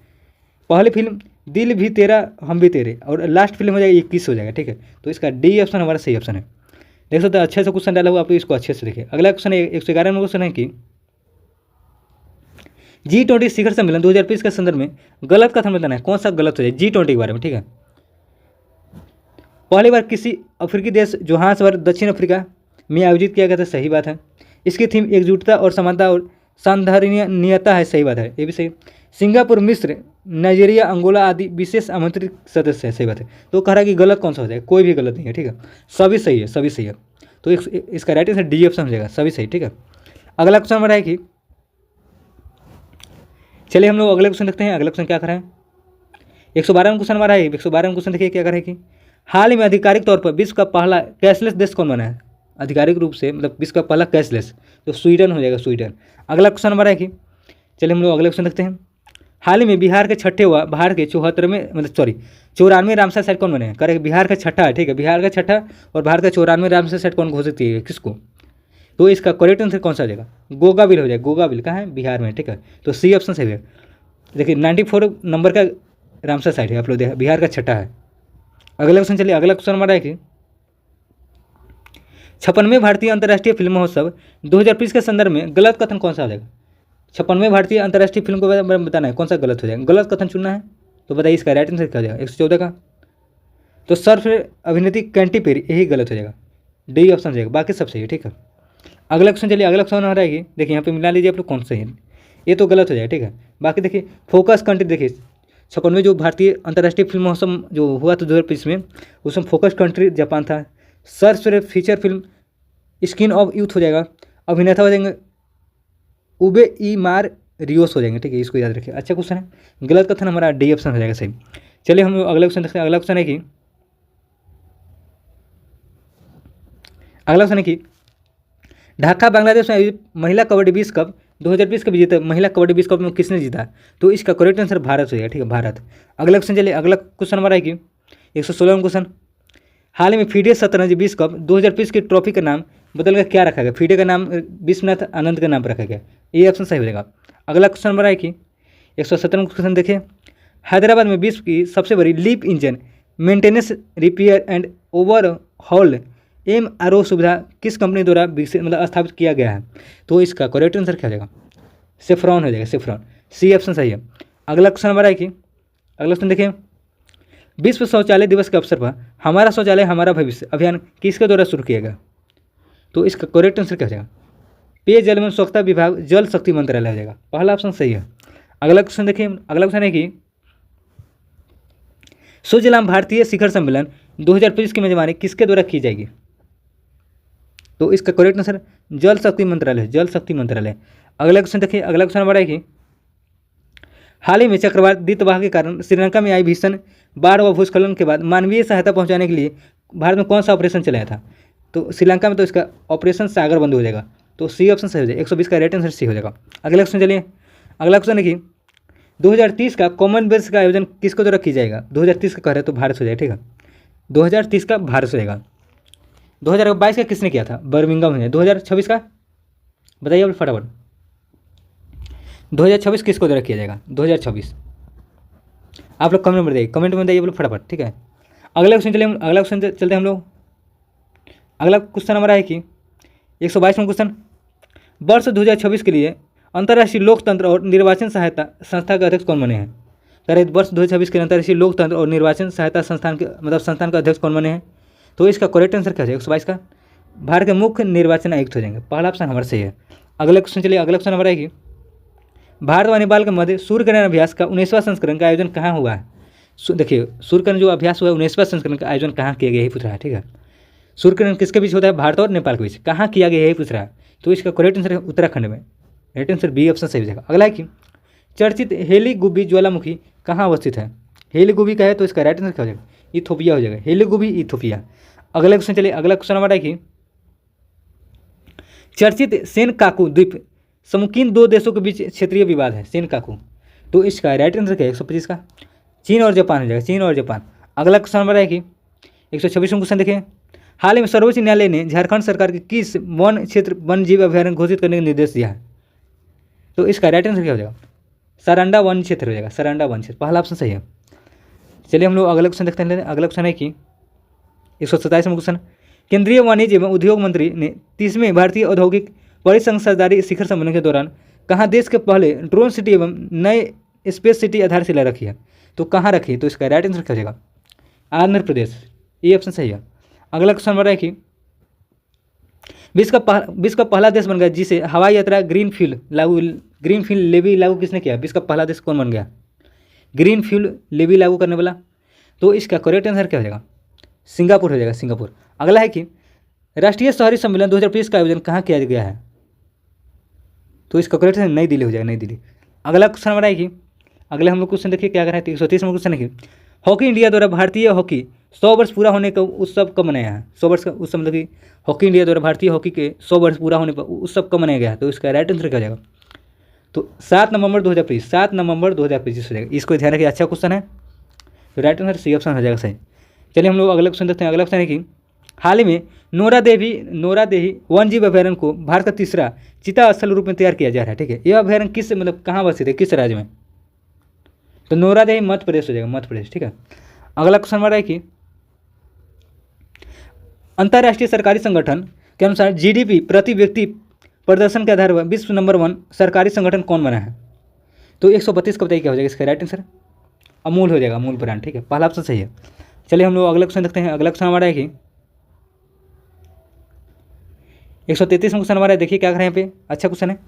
पहली फिल्म दिल भी तेरा हम भी तेरे, और लास्ट फिल्म हो जाएगा 21 हो जाएगा, ठीक है। तो इसका D ऑप्शन हमारा सही ऑप्शन है। देख सकते हैं अच्छे से क्वेश्चन डाला हुआ, आप इसको अच्छे से देखिए। अगला क्वेश्चन है 111 नंबर क्वेश्चन है कि G20 शिखर सम्मेलन 2020 के संदर्भ में गलत कथन बताना है, कौन सा गलत हो जाए G20 के बारे में, ठीक है। पहली बार किसी अफ्रीकी देश जोहान्सबर्ग दक्षिण अफ्रीका में आयोजित किया गया था, सही बात है। इसकी थीम एकजुटता और समानता और सांधारणीयता है, सही बात है, ये भी सही। सिंगापुर, मिस्र, नाइजीरिया, अंगोला आदि विशेष आमंत्रित सदस्य है, सही बात है। तो कह रहा है कि गलत कौन सा हो जाएगा? कोई भी गलत नहीं है, ठीक है, सभी सही है, सभी सही है। तो इसका राइट आंसर D ऑप्शन हो जाएगा, सभी सही, ठीक है। अगला क्वेश्चन हमारा है कि चलिए हम लोग अगले क्वेश्चन देखते हैं। अगला क्वेश्चन क्या कर रहा है 112 क्वेश्चन हमारा है। 112 क्वेश्चन देखिए क्या करे कि हाल ही में आधिकारिक तौर पर विश्व का पहला कैशलेस देश कौन बना है? आधिकारिक रूप से मतलब विश्व का पहला कैशलेस, तो स्वीडन हो जाएगा, स्वीडन। अगला क्वेश्चन हमारा है कि चलिए हम लोग अगले क्वेश्चन देखते हैं। हाल ही में बिहार के छठे हुआ भारत के 94वें रामसर साइट कौन बने हैं? करेक्ट, बिहार का छठा है, ठीक है, बिहार का छठा और भारत का 94वें रामसर साइट कौन घोषित किया है, किसको? तो इसका करेक्ट आंसर कौन सा हो जाएगा? गोगाबिल हो जाएगा, गोगाबिल कहाँ है? बिहार में, ठीक है। तो C ऑप्शन सही है। देखिए 94 नंबर का रामसर साइट है, आप लोग देखा, बिहार का छठा है। अगला क्वेश्चन चलिए। अगला क्वेश्चन हमारा है कि 56वें भारतीय अंतर्राष्ट्रीय फिल्म महोत्सव 2020 के संदर्भ में गलत कथन कौन सा हो जाएगा? 56वें भारतीय अंतर्राष्ट्रीय फिल्म को बताना है, कौन सा गलत हो जाएगा? गलत कथन चुनना है, तो बताइए इसका राइट आंसर क्या हो जाएगा? 114 का तो सर्फ अभिनेत्री कैटी पेरी, यही गलत हो जाएगा, D ऑप्शन हो जाएगा, बाकी सब सही है, ठीक है। अगला क्वेश्चन चलिए। अगला क्वेश्चन हमारा है देखिए यहाँ पे मिला लीजिए आप लोग कौन सा है, ये तो गलत हो जाएगा, ठीक है। बाकी देखिए फोकस कंट्री, देखिए 56वें जो भारतीय अंतर्राष्ट्रीय फिल्म महोत्सव जो हुआ था 2020 में, उसमें फोकस कंट्री जापान था। सर्वश्रेष्ठ feature film skin of youth हो जाएगा, अभिनेता हो जाएंगे उबे ई मार रियोस हो जाएंगे, ठीक है, इसको याद रखिए, अच्छा क्वेश्चन है। गलत कथन हमारा D ऑप्शन हो जाएगा सही। चलिए हम अगला क्वेश्चन देखते हैं। अगला क्वेश्चन है कि ढाका बांग्लादेश में आयोजित महिला कबड्डी विश्व कप 2020 का विजेता महिला कबड्डी विश्व कप में किसने जीता? तो इसका करेक्ट आंसर भारत हो जाएगा, ठीक है, भारत। अगला क्वेश्चन चलिए। अगला क्वेश्चन हमारा है कि 116वां क्वेश्चन हाल ही में FIDE शतरंज विश्व कप 2020 की ट्रॉफी का नाम बदलकर क्या रखा गया? FIDE का नाम विश्वनाथ आनंद के नाम पर रखा गया, ये ऑप्शन सही हो जाएगा। अगला क्वेश्चन नंबर है कि 117वां क्वेश्चन देखिए हैदराबाद में विश्व की सबसे बड़ी leap engine maintenance repair and overhaul MRO सुविधा किस कंपनी द्वारा विकसित मतलब स्थापित किया गया है? तो इसका करेक्ट आंसर क्या हो जाएगा? सेफ्रॉन हो जाएगा, सेफ्रॉन। सी ऑप्शन सही है। अगला क्वेश्चन हमारा है कि अगला क्वेश्चन देखिए, विश्व शौचालय दिवस के अवसर पर हमारा शौचालय हमारा भविष्य अभियान किसके द्वारा शुरू किया गया? तो इसका करेक्ट आंसर क्या हो जाएगा? पेयजल एवं स्वच्छता विभाग जल शक्ति मंत्रालय हो जाएगा। पहला ऑप्शन सही है। अगला क्वेश्चन देखिए, अगला क्वेश्चन है कि स्विट्जरलैंड भारतीय शिखर सम्मेलन 2025 की मेजबानी किसके द्वारा की जाएगी? तो इसका करेक्ट आंसर जल शक्ति मंत्रालय है, जल शक्ति मंत्रालय। अगला क्वेश्चन देखिए, अगला क्वेश्चन हमारा है कि हाल ही में चक्रवात दितवाह के कारण श्रीलंका में आई भीषण बाढ़ व भूस्खलन के बाद मानवीय सहायता पहुंचाने के लिए भारत में कौन सा ऑपरेशन चलाया था? तो श्रीलंका में तो इसका ऑपरेशन सागर बंद हो जाएगा। तो सी ऑप्शन सही हो जाएगा। 120 का राइट आंसर सी हो जाएगा। अगला क्वेश्चन चलिए, अगला क्वेश्चन है कि 2030 का कॉमनवेल्थ का आयोजन किसके द्वारा किया जाएगा? 2030 का कह रहे हैं तो भारत हो जाएगा, ठीक है। 2030 का भारत हो जाएगा। 2022 का किसने किया था? बर्मिंघम में। 2026 का बताइए आप फटाफट। 2026 किसको द्वारा किया जाएगा? 2026 आप लोग कमेंट में बताइए, कमेंट में बताइए बोलो फटाफट, ठीक है। अगला क्वेश्चन चलिए, अगला क्वेश्चन चलते हैं हम लोग। अगला क्वेश्चन हमारा है कि 122वां क्वेश्चन, वर्ष 2026 के लिए अंतर्राष्ट्रीय लोकतंत्र और निर्वाचन सहायता संस्था के अध्यक्ष कौन बने हैं? कह रहे वर्ष 2026 के लिए अंतर्राष्ट्रीय लोकतंत्र और निर्वाचन सहायता संस्थान के मतलब संस्थान का अध्यक्ष कौन बने हैं? तो इसका करेक्ट आंसर क्या है? 122 का भारत के मुख्य निर्वाचन आयुक्त हो जाएंगे। पहला ऑप्शन हमारा सही है। अगला क्वेश्चन चलिए, अगला क्वेश्चन हमारा है कि भारत व नेपाल के मध्य सूर्यग्रहण अभ्यास का 19वां संस्करण का आयोजन कहाँ हुआ है? देखिए सूर्यग्रहण जो अभ्यास हुआ है 19वां संस्करण का आयोजन कहाँ किया गया यही पूछ रहा है, ठीक है। सूर्यग्रहण किसके बीच होता है? भारत और नेपाल के बीच। कहाँ किया गया यही पूछ रहा है। तो इसका करेक्ट आंसर है उत्तराखंड में। राइट आंसर बी ऑप्शन सही हो जाएगा। अगला है कि चर्चित हेलीगुबी ज्वालामुखी कहाँ अवस्थित है? हेलीगुबी का है तो इसका राइट आंसर क्या हो जाएगा? इथोपिया हो जाएगा। हेलीगुबी इथोपिया। अगला क्वेश्चन चलिए, अगला क्वेश्चन हमारा है कि चर्चित सेनकाकू द्वीप समूह किन दो देशों के बीच क्षेत्रीय विवाद है? सेनकाकू। तो इसका राइट आंसर क्या है? 125 का चीन और जापान हो जाएगा, चीन और जापान। अगला क्वेश्चन हमारा है कि 126वां क्वेश्चन देखिए, हाल ही में सर्वोच्च न्यायालय ने झारखंड सरकार के किस वन क्षेत्र वन जीव अभ्यारण्य घोषित करने का निर्देश दिया है? तो इसका राइट आंसर क्या हो जाएगा? सरांडा वन क्षेत्र हो जाएगा, सरांडा वन क्षेत्र। पहला ऑप्शन सही है। चलिए हम लोग अगला क्वेश्चन देखते हैं। अगला क्वेश्चन है कि 127वां क्वेश्चन, केंद्रीय वाणिज्य एवं उद्योग मंत्री ने 30वें भारतीय औद्योगिक परिसंघदारी शिखर सम्मेलन के दौरान कहाँ देश के पहले ड्रोन सिटी एवं नए स्पेस सिटी आधारशिला रखी है? तो कहाँ रखी है? तो इसका राइट आंसर क्या हो जाएगा? आंध्र प्रदेश। ये ऑप्शन सही है। अगला क्वेश्चन हमारा है कि विश्व का पहला देश बन गया जिसे हवाई यात्रा ग्रीन फील्ड लेवी लागू किसने किया? विश्व का पहला देश कौन बन गया ग्रीन फील्ड लेवी लागू करने वाला? तो इसका करेक्ट आंसर क्या हो जाएगा? सिंगापुर हो जाएगा, सिंगापुर। अगला है कि राष्ट्रीय शहरी सम्मेलन 2020 का आयोजन कहाँ किया गया है? तो इसका करेक्ट आंसर नई दिल्ली हो जाएगा, नई दिल्ली। अगला क्वेश्चन हमारा है कि अगले हम लोग क्वेश्चन देखिए क्या कर रहे हैं। 130वां क्वेश्चन है कि हॉकी इंडिया द्वारा भारतीय हॉकी 100 वर्ष पूरा होने का उत्सव कब मनाया है? 100 वर्ष का उत्सव मतलब कि हॉकी इंडिया द्वारा भारतीय हॉकी के 100 वर्ष पूरा होने पर उत्सव कब मनाया गया है? तो इसका राइट आंसर क्या हो जाएगा? तो 7 नवंबर 2025, 7 नवंबर 2025 हो जाएगा। इसको ध्यान रखिए, अच्छा क्वेश्चन है। तो राइट आंसर सी ऑप्शन हो जाएगा सही। चलिए हम लोग अगला क्वेश्चन देखते हैं। अगला क्वेश्चन है कि हाल ही में नोरा देही वन जीव अभ्यारण्य को भारत का तीसरा चीता स्थल रूप में तैयार किया जा रहा है, ठीक है। यह अभ्यारण्य किस मतलब कहाँ अवस्थित है, किस राज्य में? तो नोरा देही मध्य प्रदेश हो जाएगा, मध्य प्रदेश, ठीक है। अगला क्वेश्चन हमारा है कि अंतर्राष्ट्रीय सरकारी संगठन के अनुसार जीडीपी प्रति व्यक्ति प्रदर्शन के आधार पर विश्व नंबर 1 सरकारी संगठन कौन बना है? तो 132 का बताइए क्या हो जाएगा इसका राइट आंसर? अमूल हो जाएगा, अमूल ब्रांड, ठीक है। पहला ऑप्शन सही है। चलिए हम लोग अगला क्वेश्चन देखते हैं। अगला क्वेश्चन हमारा है कि 133वां क्वेश्चन हमारा देखिए क्या कर रहे हैं यहाँ पे, अच्छा क्वेश्चन है।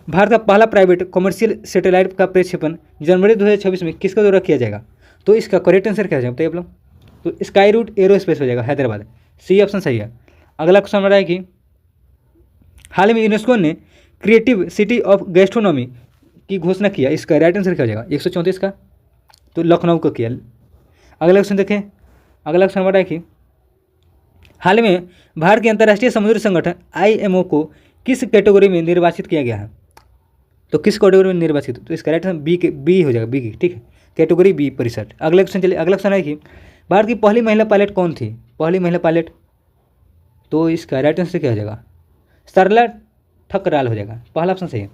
भारत का पहला प्राइवेट कमर्शियल सैटेलाइट का प्रक्षेपण जनवरी 2026 में किसके द्वारा किया जाएगा? तो इसका करेक्ट आंसर क्या हो जाएगा बताइए आप लोग? तो स्काई रूट एरोस्पेस हो जाएगा, हैदराबाद। सी ऑप्शन सही है। अगला क्वेश्चन हमारा है कि हाल ही में यूनेस्को ने क्रिएटिव सिटी ऑफ गैस्ट्रोनॉमी की घोषणा किया, इसका राइट आंसर क्या हो जाएगा? 134 का तो लखनऊ को किया। अगला क्वेश्चन देखें। अगला क्वेश्चन हमारा है कि हाल में भारत के अंतर्राष्ट्रीय समुद्री संगठन IMO को किस कैटेगरी में निर्वाचित किया गया है? तो किस कैटेगरी में निर्वाचित? तो इसका राइट आंसर बी हो जाएगा, बी की, ठीक है, कैटेगरी बी परिषद। अगला क्वेश्चन चलिए। अगला क्वेश्चन है कि भारत की पहली महिला पायलट कौन थी? पहली महिला पायलट, तो इसका राइट आंसर क्या हो जाएगा? सरला ठकराल हो जाएगा, पहला ऑप्शन सही है।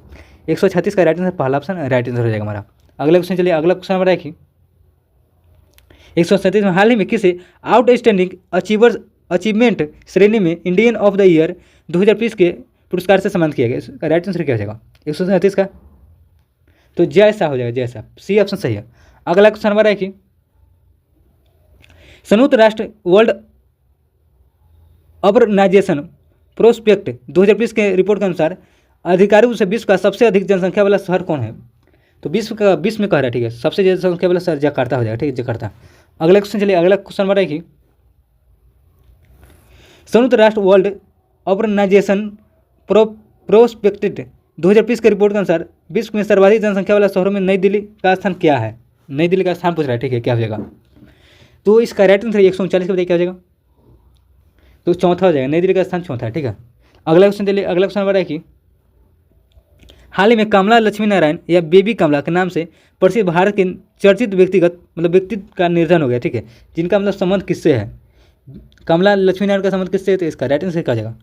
136 का राइट आंसर, पहला ऑप्शन राइट आंसर हो जाएगा हमारा। अगला क्वेश्चन चलिए। अगला क्वेश्चन हमारा है कि 137 में हाल ही में किसे आउटस्टैंडिंग अचीवर्स अचीवमेंट श्रेणी में इंडियन ऑफ द ईयर 2020 के पुरस्कार से सम्मानित किया गया। इसका राइट आंसर क्या हो जाएगा 137 का? तो जैसा हो जाएगा, जैसा, सी ऑप्शन सही है। अगला क्वेश्चन हमारा है कि संयुक्त राष्ट्र वर्ल्ड अर्बनाइजेशन प्रोस्पेक्ट 2020 के रिपोर्ट के अनुसार आधिकारिक से विश्व का सबसे अधिक जनसंख्या वाला शहर कौन है? तो विश्व में कह रहा है, ठीक है, सबसे ज़्यादा जनसंख्या वाला शहर जकार्ता हो जाएगा, ठीक है, जकार्ता। अगला क्वेश्चन चलिए, अगला क्वेश्चन हमारा है कि संयुक्त राष्ट्र वर्ल्ड अर्बनाइजेशन प्रोस्पेक्टेड 2020 के रिपोर्ट के अनुसार विश्व में सर्वाधिक जनसंख्या वाला शहरों में नई दिल्ली का स्थान क्या है? नई दिल्ली का स्थान पूछ रहा है, ठीक है, क्या हो जाएगा? तो इसका राइट आंसर 139 का बताइए क्या हो जाएगा? तो चौथा हो जाएगा, नई दिल्ली का स्थान चौथा है, ठीक है। अगला क्वेश्चन चलिए, अगला क्वेश्चन हमारा है कि हाल ही में कमला लक्ष्मी नारायण या बेबी कमला के नाम से प्रसिद्ध भारत के चर्चित व्यक्ति का निर्धन हो गया, ठीक है, जिनका मतलब संबंध किससे है? कमला लक्ष्मी नारायण का संबंध किससे है? तो इसका राइट आंसर क्या हो जाएगा?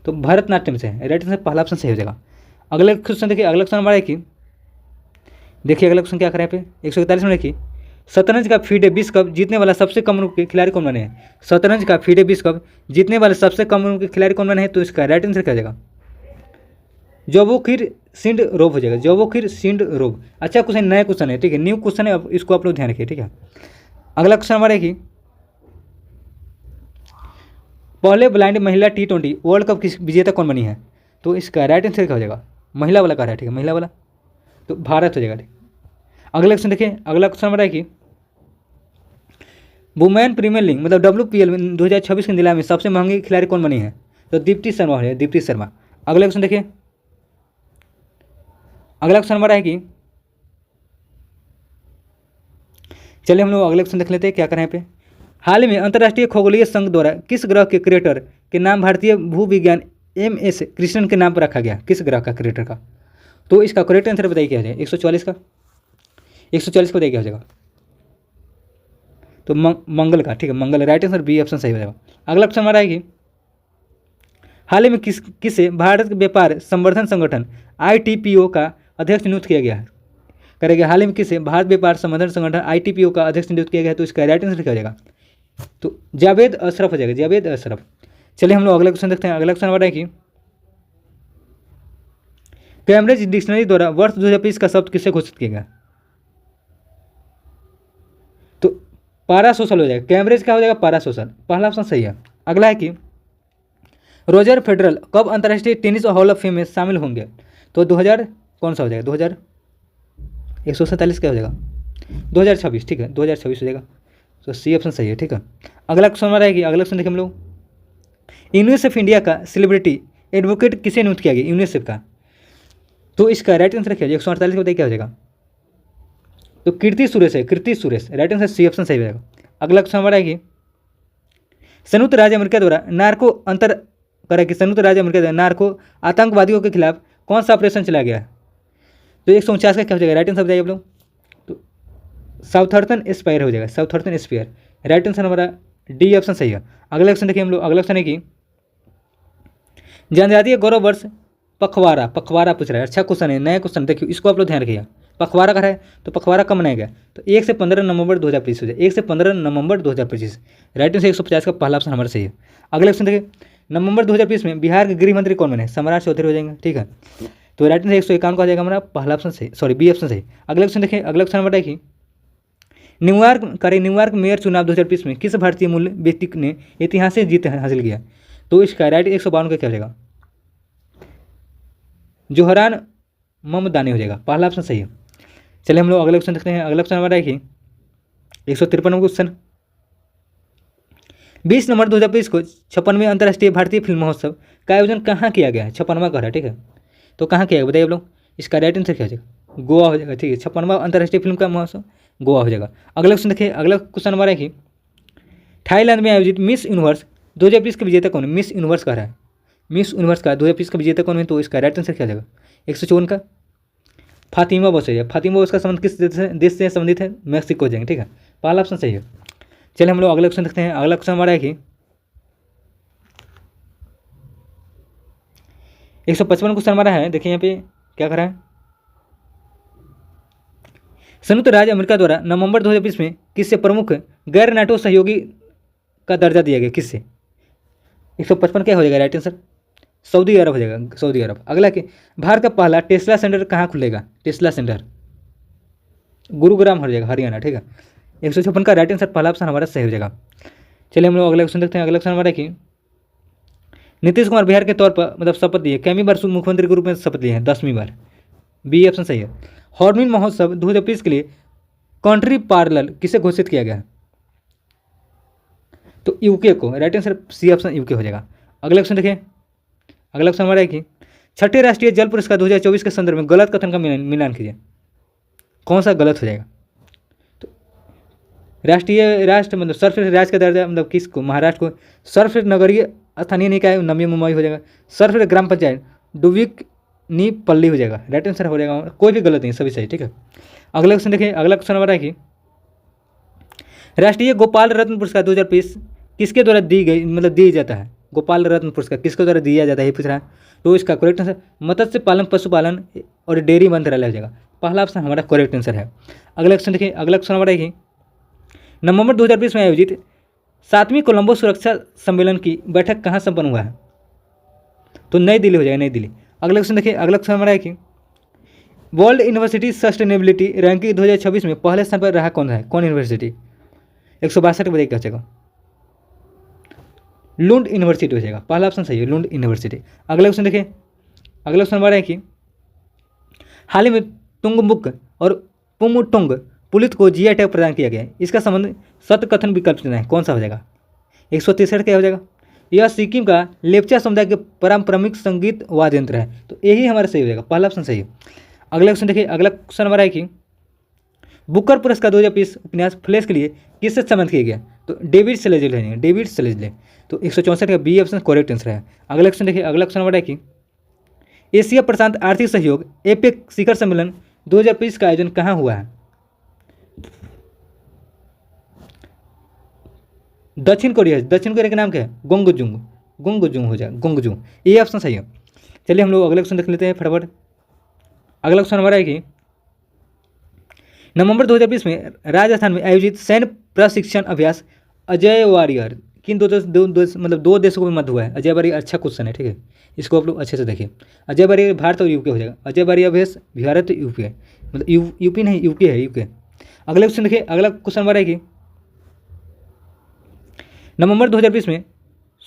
तो भरतनाट्यम से है, राइट आंसर पहला ऑप्शन सही हो जाएगा। अगला क्वेश्चन देखिए, अगला क्वेश्चन हमारा है कि देखिए अगला क्वेश्चन क्या करें यहाँ पे 141 में देखिए, शतरंज का फीडे विश्व कप जीतने वाला सबसे कम उम्र के खिलाड़ी कौन बने हैं? शतरंज का फीडे विश्व कप जीतने वाले सबसे कम उम्र के खिलाड़ी कौन बने हैं? तो इसका राइट आंसर क्या हो जाएगा? जोवोखिर सिंडरोव हो जाएगा, जोवोखिर सिंडरोव। अच्छा क्वेश्चन, नया क्वेश्चन है, ठीक है, न्यू क्वेश्चन है, अब इसको आप लोग ध्यान रखिए, ठीक है। अगला क्वेश्चन हमारा है कि पहले ब्लाइंड महिला T20 वर्ल्ड कप की विजेता कौन बनी है? तो इसका राइट आंसर क्या हो जाएगा? महिला वाला कह रहा है, ठीक है, महिला वाला, तो भारत हो जाएगा, ठीक। अगला क्वेश्चन देखिए, अगला क्वेश्चन हमारा है कि वुमेन प्रीमियर लीग मतलब WPL में 2026 की नीलामी में सबसे महंगी खिलाड़ी कौन बनी है? तो दीप्ति शर्मा है, दीप्ति शर्मा। अगला क्वेश्चन देखिए, अगला क्वेश्चन हमारा है कि चलिए हम लोग अगले क्वेश्चन देख लेते हैं क्या करें यहाँ पे। हाल ही में अंतर्राष्ट्रीय खगोलीय संघ द्वारा किस ग्रह के क्रिएटर के नाम भारतीय भूविज्ञान MS कृष्णन के नाम पर रखा गया? किस ग्रह का क्रिएटर का? तो इसका करेक्ट आंसर बताइए क्या हो जाएगा? 144 का, 144 को बताइए क्या हो जाएगा? तो मंगल का, ठीक है, मंगल, राइट आंसर बी ऑप्शन सही हो जाएगा। अगला क्वेश्चन हमारा है कि हाल ही में किसे भारत व्यापार संवर्धन संगठन ITPO का अध्यक्ष नियुक्त किया गया है? करेगा, हाल ही में किसे भारत व्यापार संवर्धन संगठन ITPO का अध्यक्ष नियुक्त किया गया है? तो इसका राइट आंसर क्या हो जाएगा? तो जावेद अशरफ हो जाएगा, जावेद अशरफ। चलिए हम लोग अगला क्वेश्चन देखते हैं। अगला क्वेश्चन हमारा है कि कैम्ब्रिज डिक्शनरी द्वारा वर्ष 2020 का शब्द किससे घोषित किया गया? तो पारासोशल हो जाएगा, कैम्ब्रिज का हो जाएगा पारासोशल, पहला ऑप्शन सही है। अगला है कि रोजर फेडरल कब अंतर्राष्ट्रीय टेनिस हॉल ऑफ फेम में शामिल होंगे? तो 2000 कौन सा हो जाएगा? 147 क्या हो जाएगा? 2026, ठीक है, 2026 हो जाएगा, तो सी ऑप्शन सही है, ठीक है। अगला क्वेश्चन हमारा है कि अगला क्वेश्चन देखिए हम लोग, यूनिसेफ इंडिया का सेलिब्रिटी एडवोकेट किसे नियुक्त किया गया? यूनिसेफ का। तो इसका राइट आंसर क्या है? 148 बताइए क्या हो जाएगा? तो कीर्ति सुरेश है, Keerthy Suresh, right answer C option सही हो जाएगा। अगला क्वेश्चन हमारा है कि संयुक्त राज्य अमेरिका द्वारा नार्को आतंकवादियों के खिलाफ कौन सा ऑपरेशन चलाया गया है? तो 149 का क्या हो जाएगा? राइट आंसर बताइए आप लोग। तो साउथर्टन स्पायर हो जाएगा, साउथर्टन स्पायर, राइट आंसर हमारा डी ऑप्शन सही है। अगला क्वेश्चन देखिए हम लोग, अगला क्वेश्चन है कि जनजातीय गौरव वर्ष पखवाड़ा पूछ रहा है। अच्छा क्वेश्चन है, नया क्वेश्चन, देखिए इसको आप लोग ध्यान रखिएगा। पखवाड़ा का है, तो पखवाड़ा कब मनाया गया? तो 1 से 15 नवंबर 2025 हो जाए, 1 से 15 नवंबर 2025, राइट आंसर 150 का पहला ऑप्शन हमारा सही है। अगला क्वेश्चन देखिए, नवंबर 2020 में बिहार के गृह मंत्री कौन बने? सम्राट चौधरी हो जाएंगे, ठीक है, तो राइट आंसर 151 का हो जाएगा हमारा पहला ऑप्शन सही, सॉरी बी ऑप्शन सही। अगला क्वेश्चन देखिए, अगला क्वेश्चन हमारा कि न्यूयॉर्क मेयर चुनाव 2020 में किस भारतीय मूल व्यक्ति ने ऐतिहासिक जीत हासिल किया? तो इसका राइट 152 का क्या हो जाएगा? जोहरान ममदानी हो जाएगा, पहला ऑप्शन सही है। चलिए हम लोग अगला क्वेश्चन देखते हैं। अगला क्वेश्चन हमारा है कि 153 क्वेश्चन, 20 नवंबर 2020 को 56वें अंतर्राष्ट्रीय भारतीय फिल्म महोत्सव का आयोजन कहाँ किया गया है? 56वां कह रहा है, ठीक है, तो कहाँ किया गया बताइए आप लोग? इसका राइट आंसर क्या हो जाएगा? गोवा हो जाएगा, ठीक है, 56वां अंतर्राष्ट्रीय फिल्म का महोत्सव गोवा हो जाएगा। अगला क्वेश्चन देखिए, अगला क्वेश्चन हमारा है कि थाईलैंड में आयोजित मिस यूनिवर्स 2020 का विजेता कौन है? मिस यूनिवर्स कह रहा है, मिस यूनिवर्स का 2020 का विजेता कौन है? तो इसका राइट आंसर क्या हो जाएगा? 154 का फातिमा बोस है। फातिमा बोस का संबंध किस देश से संबंधित है? मैक्सिको हो जाएंगे, ठीक है, पहला ऑप्शन सही है। चलिए हम लोग अगला क्वेश्चन देखते हैं। अगला क्वेश्चन हमारा है कि 155 क्वेश्चन हमारा है, देखिए यहाँ पे क्या कर रहा है। संयुक्त राज्य अमेरिका द्वारा नवंबर 2020 में किससे प्रमुख गैर नाटो सहयोगी का दर्जा दिया गया किससे? 155 क्या हो जाएगा राइट आंसर? सऊदी अरब हो जाएगा, सऊदी अरब। अगला कि भारत का पहला टेस्ला सेंटर कहाँ खुलेगा? टेस्ला सेंटर गुरुग्राम हो जाएगा, हरियाणा, ठीक है। 156 का राइट आंसर पहला ऑप्शन हमारा सही हो जाएगा। चलिए हम लोग अगला क्वेश्चन देखते हैं। अगला क्वेश्चन हमारा कि नीतीश कुमार बिहार के तौर पर मतलब शपथ लिए कैमी बार मुख्यमंत्री के रूप में शपथ लिए हैं? 10वीं बार। बी ऑप्शन सही है। हॉर्नबिल महोत्सव 2020 के लिए कंट्री पैरेलल किसे घोषित किया गया है? तो यूके को, right answer C option UK हो जाएगा। अगला क्वेश्चन देखिए। अगला क्वेश्चन हमारा है कि छठे राष्ट्रीय जल पुरस्कार 2024 के संदर्भ में गलत कथन का मिलान कीजिए। कौन सा गलत हो जाएगा? तो राष्ट्र मतलब सर्वश्रेष्ठ राज्य का दर्जा मतलब किसको? महाराष्ट्र को। सर्वश्रेष्ठ नगरीय स्थानीय निकाय नवी मुंबई हो जाएगा। सर्वश्रेष्ठ ग्राम पंचायत डुबिक नी पल्ली हो जाएगा, राइट आंसर हो जाएगा। कोई भी गलत नहीं, सभी सही, ठीक है। अगला क्वेश्चन देखिए। अगला क्वेश्चन हमारा है कि राष्ट्रीय गोपाल रत्न पुरस्कार 2020 किसके द्वारा दी गई मतलब दिया जाता है? गोपाल रत्न पुरस्कार किसके द्वारा दिया जाता है ये पूछ रहा है। तो इसका करेक्ट आंसर मत्स्य पालन, पशुपालन और डेयरी मंत्रालय हो जाएगा। पहला ऑप्शन हमारा करेक्ट आंसर है। अगला क्वेश्चन देखिए। अगला क्वेश्चन हमारा है कि नवंबर 2020 में आयोजित 7वीं कोलंबो सुरक्षा सम्मेलन की बैठक कहाँ संपन्न हुआ है? तो नई दिल्ली हो जाएगा, नई दिल्ली। अगला क्वेश्चन देखिए। अगला क्वेश्चन हमारा है कि वर्ल्ड यूनिवर्सिटी सस्टेनेबिलिटी रैंकिंग 2026 में पहले स्थान पर रहा कौन है? कौन यूनिवर्सिटी? 162 बजे क्या जाएगा? लुंड यूनिवर्सिटी हो जाएगा, पहला ऑप्शन सही है, लुंड यूनिवर्सिटी। अगला क्वेश्चन देखिए। अगला क्वेश्चन हमारा है कि हाल ही में तुंगमुक और पुंगटोंग पुलिस को जीआई टैग प्रदान किया गया है, इसका संबंध सत्य कथन विकल्प चुना है, कौन सा हो जाएगा? 163 क्या हो जाएगा? यह सिक्किम का लेप्चा समुदाय के पारंपरिक संगीत वाद्य यंत्र है, तो यही हमारा सही हो जाएगा, पहला ऑप्शन सही है। अगला क्वेश्चन देखिए। अगला क्वेश्चन हमारा है कि बुकर पुरस्कार 2020 उपन्यास फ्लैश के लिए किससे सम्मानित किया गया? तो डेविड सेलेजले है, डेविड सेलेजले। तो 164 का बी ऑप्शन करेक्ट आंसर है। अगला क्वेश्चन देखिए। अगला क्वेश्चन हमारा है कि एशिया प्रशांत आर्थिक सहयोग एपेक शिखर सम्मेलन 2020 का आयोजन कहाँ हुआ है? दक्षिण कोरिया। दक्षिण कोरिया का नाम क्या है? गोंगजुंग, गोंगजुंग हो जाए, गोंगजुंग, ये ऑप्शन सही है। चलिए हम लोग अगला क्वेश्चन देख लेते हैं फटाफट। अगला क्वेश्चन हमारा है कि नवंबर 2020 में राजस्थान में आयोजित सैन्य प्रशिक्षण अभ्यास अजय वारियर किन दो देशों में मध्य हुआ है? अजय वारियर अच्छा क्वेश्चन है, ठीक है, इसको आप लोग अच्छे से देखिए। अजय वारियर भारत और यूके हो जाएगा। अजय वारियर अभ्यास भारत यूके है, मतलब यूपी नहीं, यूके है, यूके। अगला क्वेश्चन देखिए। अगला क्वेश्चन हमारा है कि नवंबर 2020 में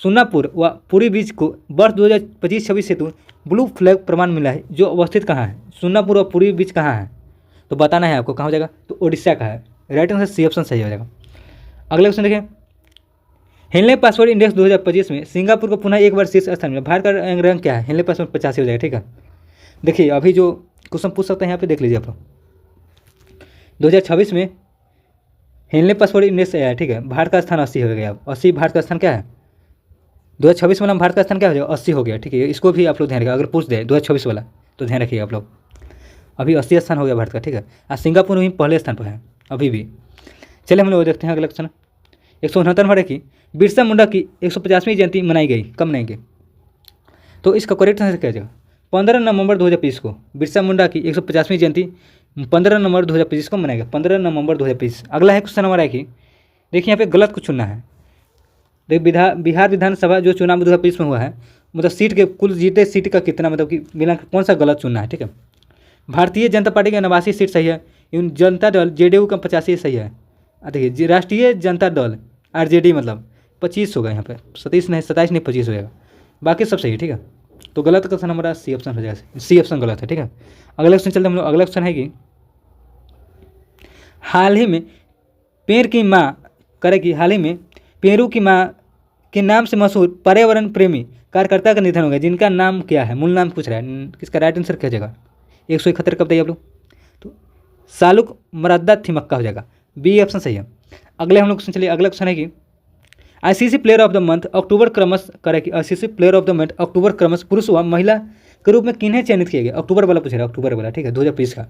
सुन्नापुर व पुरी बीच को वर्ष 2025-26 हेतु ब्लू फ्लैग प्रमाण मिला है, जो अवस्थित कहाँ है? सुन्नापुर और पुरी बीच कहाँ है? तो बताना है आपको, कहाँ हो जाएगा? तो ओडिशा का है, राइट आंसर सी ऑप्शन सही हो जाएगा। अगला क्वेश्चन देखिए। हेनले पासवर्ड इंडेक्स 2025 में सिंगापुर को पुनः एक बार शीर्ष स्थान में, भारत का रैंक क्या है? हेनले पासवर्ड 85 हो जाएगा, ठीक है। देखिए अभी जो क्वेश्चन पूछ सकते हैं यहाँ पे देख लीजिए आप लोग। 2026 में हेनले पासवर्ड इंडेक्स आया है, ठीक है, भारत का स्थान 80 हो गया। 80 भारत का स्थान क्या है? 2026 वाला भारत का स्थान क्या हो जाएगा? 80 हो गया, ठीक है, इसको भी आप लोग ध्यान रखिएगा। अगर पूछ दे 2026 वाला तो ध्यान रखिएगा आप लोग। अभी 80 स्थान हो गया भारत का, ठीक है। आज सिंगापुर में पहले स्थान पर है अभी भी। चलिए हम लोग देखते हैं अगला क्वेश्चन। 169 नंबर है कि बिरसा मुंडा की 150वीं जयंती मनाई गई, कब मनाई गई? तो इसका करेक्ट आंसर क्या हो जाएगा? 15 नवंबर 2025 को बिरसा मुंडा की 150वीं जयंती 15 नवंबर 2025 को मनाया गया, 15 नवंबर 2025। अगला है क्वेश्चन हमारा है कि देखिए यहाँ पे गलत कुछ चुनना है। देखिए बिहार विधानसभा जो चुनाव 2025 में हुआ है, मतलब सीट के कुल जीते सीट का कितना, मतलब कि मिला कौन सा गलत चुनना है, ठीक है। भारतीय जनता पार्टी का 89 सीट सही है, जनता दल जेडीयू का 85 सही है। देखिए राष्ट्रीय जनता दल आरजेडी मतलब 25 होगा यहाँ पे, 27 नहीं 25 हो जाएगा, बाकी सब सही है, ठीक है। तो गलत क्वेश्चन हमारा सी ऑप्शन हो जाएगा, सी ऑप्शन गलत है, ठीक है। अगला क्वेश्चन चलते हम लोग। अगला क्वेश्चन है कि हाल ही में पेड़ की माँ करेगी, हाल ही में पेरू की माँ के नाम से मशहूर पर्यावरण प्रेमी कार्यकर्ता का निधन हो गया, जिनका नाम क्या है? मूल नाम पूछ रहा है, किसका राइट आंसर क्या जाएगा? 171 कब बताइए आप लोग? तो शालुक मरद्दा थिमक्का हो जाएगा, बी ऑप्शन सही है। अगले हम लोग क्वेश्चन चलिए। अगला क्वेश्चन है कि ICC player of the month October क्रमश करेगी, ICC player of the month October क्रमश पुरुष व महिला के रूप में किन्हें चयनित किया गया? अक्टूबर वाला पूछ रहा है, अक्टूबर वाला, ठीक है, 2020 का।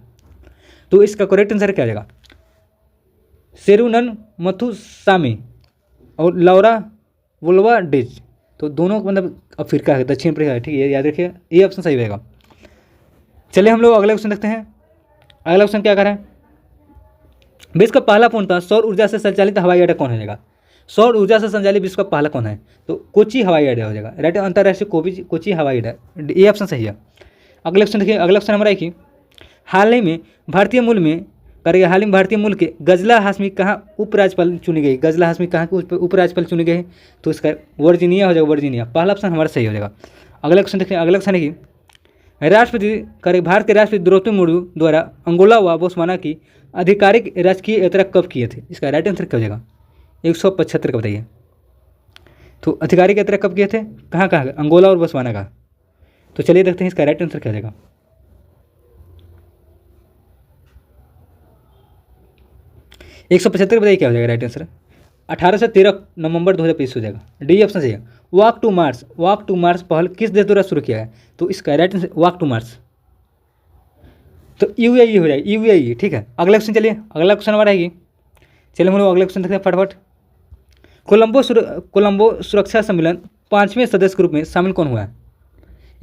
तो इसका करेक्ट आंसर क्या जाएगा? शेरुनन मथुसामी और लौरा वुल्वा डिज, तो दोनों मतलब अफ्रीका है, दक्षिण अफ्रीका है, ठीक है, याद रखिए, ये ऑप्शन सही रहेगा। चलिए हम लोग अगले क्वेश्चन देखते हैं। अगला क्वेश्चन क्या कर रहे हैं? विश्व का पहला पूर्णतः सौर ऊर्जा से संचालित हवाई अड्डा कौन हो जाएगा? सौर ऊर्जा से संचालित विश्व का पहला कौन है? तो कोची हवाई अड्डा हो जाएगा, राइट। अंतर्राष्ट्रीय कोची हवाई अड्डा, ये ऑप्शन सही है। अगला क्वेश्चन देखिए, अगला क्वेश्चन हमारा है कि हाल ही में भारतीय मूल में करेगा, हाल ही में भारतीय मूल के गजला हाशमी कहाँ उपराज्यपाल चुनी गई? गजला हाशमी कहाँ के उपराज्यपाल चुनी गई? तो इसका वर्जीनिया हो जाएगा, वर्जीनिया, पहला ऑप्शन हमारा सही हो जाएगा। अगला क्वेश्चन देखिए, अगला क्वेश्चन है कि राष्ट्रपति करे भारत के राष्ट्रपति द्रौपदी मुर्मू द्वारा अंगोला व बोत्सवाना की आधिकारिक राजकीय यात्रा कब किए थे? इसका राइट आंसर क्या हो जाएगा? 175 का बताइए। तो आधिकारिक यात्रा कब किए थे, कहाँ कहाँ? अंगोला और बोत्सवाना का। तो चलिए देखते हैं इसका राइट आंसर क्या हो जाएगा। 175 बताइए क्या हो जाएगा राइट आंसर? 18 से 13 नवंबर 2020 हो जाएगा, डी ऑप्शन सही है। वॉक टू मार्स पहल किस देश द्वारा शुरू किया है? तो इसका right answer walk to Mars, तो यूएई हो जाएगा, यूएई, ठीक है। अगला क्वेश्चन, चलिए अगला क्वेश्चन हमारा है कि चलिए हम लोग अगला क्वेश्चन देखते हैं फटाफट। कोलंबो सुरक्षा सम्मेलन 5वें सदस्य के रूप में शामिल कौन हुआ है?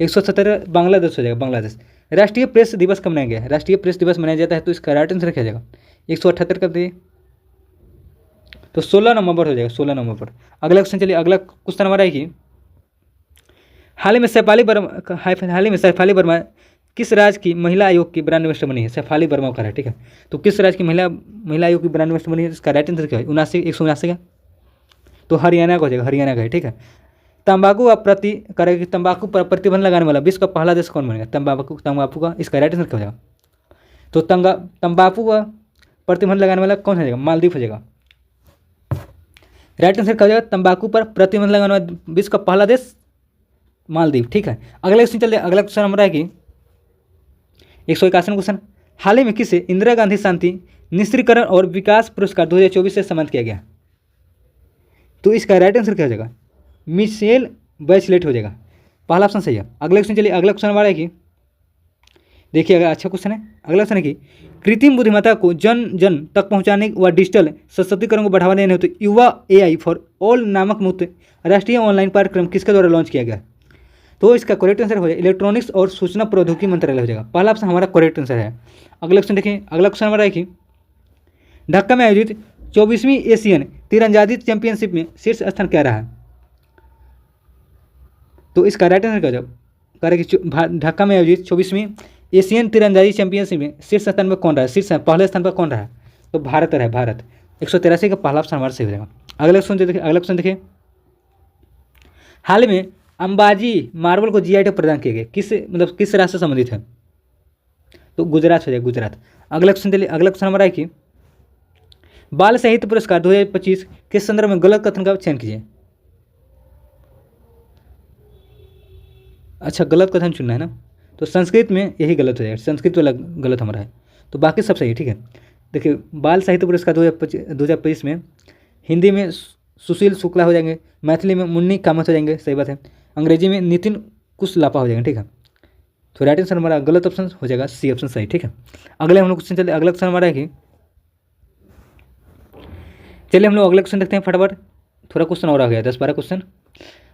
170 बांग्लादेश हो जाएगा, बांग्लादेश। राष्ट्रीय प्रेस दिवस कब मनाया गया है? राष्ट्रीय प्रेस दिवस मनाया जाता है, तो इसका राइट आंसर क्या हो जाएगा? 178 कब दिए? तो 16 नवंबर हो जाएगा, 16 नवंबर। अगला क्वेश्चन, चलिए अगला क्वेश्चन हमारा है कि हाल ही में सैफाली वर्मा किस राज्य की महिला आयोग की ब्रांड एम्बेसडर बनी है? सैफाली वर्मा का है, ठीक है। तो किस राज्य की महिला आयोग की ब्रांड एम्बेसडर बनी है? इसका राइट आंसर क्या है? 179 का, तो हरियाणा का हो जाएगा, हरियाणा का है, ठीक है। तंबाकू पर प्रतिबंध लगाने वाला विश्व का पहला देश कौन बनेगा? तंबाकू का, इसका राइट आंसर क्या हो जाएगा? तो तंबाकू का प्रतिबंध लगाने वाला कौन हो जाएगा? मालदीव हो जाएगा। राइट आंसर क्या हो जाएगा? तंबाकू पर प्रतिबंध लगाने वाला विश्व का पहला देश मालदीव, ठीक है। अगला क्वेश्चन चलिए, अगला क्वेश्चन हमारा है कि 181 क्वेश्चन, हाल ही में किसे इंदिरा गांधी शांति निश्चितकरण और विकास पुरस्कार 2024 से सम्मानित किया गया? तो इसका राइट आंसर क्या हो जाएगा? मिशेल बैचलेट हो जाएगा, पहला ऑप्शन सही है। अगला क्वेश्चन, चलिए अगला क्वेश्चन हमारा है कि देखिए, अगर अच्छा क्वेश्चन है। अगला क्वेश्चन है कि कृत्रिम बुद्धिमत्ता को जन जन तक पहुंचाने व डिजिटल सशक्तिकरण को बढ़ावा देने हेतु युवा AI फॉर ऑल नामक मुक्त राष्ट्रीय ऑनलाइन कार्यक्रम किसके द्वारा लॉन्च किया गया? तो इसका करेक्ट आंसर हो जाएगा इलेक्ट्रॉनिक्स और सूचना प्रौद्योगिकी मंत्रालय हो जाएगा, पहला ऑप्शन हमारा करेक्ट आंसर है। अगला क्वेश्चन देखिए, अगला क्वेश्चन हमारा है कि ढाका में आयोजित 24वीं एशियन तीरंदाजी चैंपियनशिप में शीर्ष स्थान क्या रहा? तो इसका राइट आंसर क्या हो जाएगा? ढाका में आयोजित 24वीं एशियन तीरंदाजी चैंपियनशिप में शीर्ष स्थान पर कौन रहा है? पहले स्थान पर कौन रहा है? तो भारत रहा है, भारत। 183 का पहला ऑप्शन हमारा सही हो जाएगा। अगला क्वेश्चन देखिए, हाल में अंबाजी मार्बल को GI टैग प्रदान किए गए, किस राज्य से संबंधित है? तो गुजरात हो जाएगा, गुजरात। अगला क्वेश्चन हमारा है कि बाल साहित्य पुरस्कार 2025 के संदर्भ में गलत कथन का चयन कीजिए। अच्छा, गलत कथन चुनना है ना, तो संस्कृत में यही गलत हो जाएगा, संस्कृत वाला गलत हमारा है, तो बाकी सब सही, ठीक है। देखिए, बाल साहित्य पुरस्कार 2025 में हिंदी में सुशील शुक्ला हो जाएंगे, मैथिली में मुन्नी कामत हो जाएंगे, सही बात है, अंग्रेजी में नितिन कुशलापा हो जाएंगे, ठीक है। तो राइट आंसर हमारा गलत ऑप्शन हो जाएगा, सी ऑप्शन सही, ठीक है। अगले हम लोग क्वेश्चन चलिए, अगला क्वेश्चन हमारा है कि चलिए हम लोग अगला क्वेश्चन देखते हैं फटाफट, थोड़ा क्वेश्चन और आ गया, 10-12 क्वेश्चन।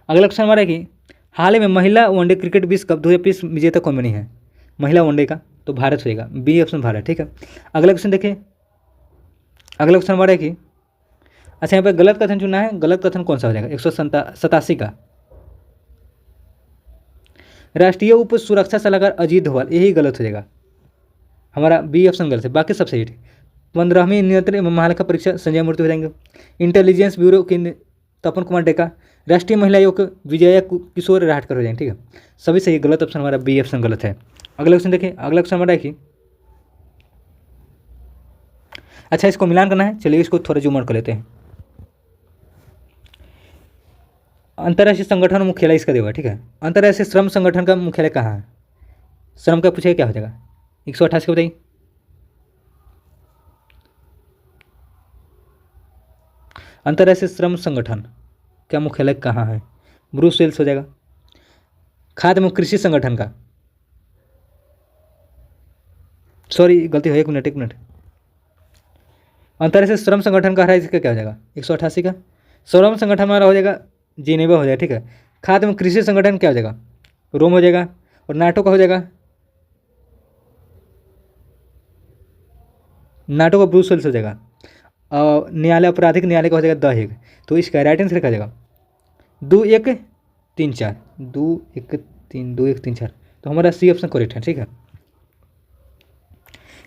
अगला क्वेश्चन हमारा है कि हाल ही में महिला वनडे क्रिकेट विश्व कप 2025 विजेता कौन बनी है? महिला वनडे का, तो भारत होएगा, बी ऑप्शन भारत, ठीक है। अगला क्वेश्चन देखिए, अगला क्वेश्चन हमारा है कि अच्छा, यहाँ पे गलत कथन चुनना है, गलत कथन कौन सा हो जाएगा? 187 का, राष्ट्रीय उप सुरक्षा सलाहकार अजीत डोभाल, यही गलत हो जाएगा हमारा, बी ऑप्शन गलत है, बाकी सब सही है। 15वीं नियंत्रण एवं महालेखा परीक्षा संजय मूर्ति हो जाएंगे। इंटेलिजेंस ब्यूरो के तपन कुमार डेका, राष्ट्रीय महिला आयोग विजया किशोर राहटकर हो जाएंगे, ठीक है, सभी सही, गलत ऑप्शन हमारा बी ऑप्शन गलत है। अगला क्वेश्चन देखिए, अगला क्वेश्चन हमारा है कि अच्छा, इसको मिलान करना है, चलिए इसको थोड़ा जूम आउट कर लेते हैं। अंतर्राष्ट्रीय संगठन मुख्यालय इसका देगा, ठीक है। अंतर्राष्ट्रीय श्रम संगठन का मुख्यालय कहाँ है? श्रम का पूछेगा, क्या हो जाएगा? 128 का बताइए। अंतर्राष्ट्रीय श्रम संगठन का मुख्यालय कहाँ है? ब्रुसेल्स हो जाएगा। खाद्य एवं कृषि संगठन का, सॉरी गलती हो, एक मिनट, अंतर्राष्ट्रीय श्रम संगठन का है, इसका क्या हो जाएगा? 188 का। श्रम संगठन हमारा हो जाएगा जिनेवा हो जाएगा, ठीक है। खाद्य एवं कृषि संगठन क्या हो जाएगा? रोम हो जाएगा। और नाटो का हो जाएगा, नाटो का ब्रुसेल्स हो जाएगा। न्यायालय आपराधिक न्यायालय का हो जाएगा द हेग। तो इसका राइट आंसर क्या हो जाएगा 2-1-3-4, 2-1-3 तो हमारा सी ऑप्शन करेक्ट है। ठीक है,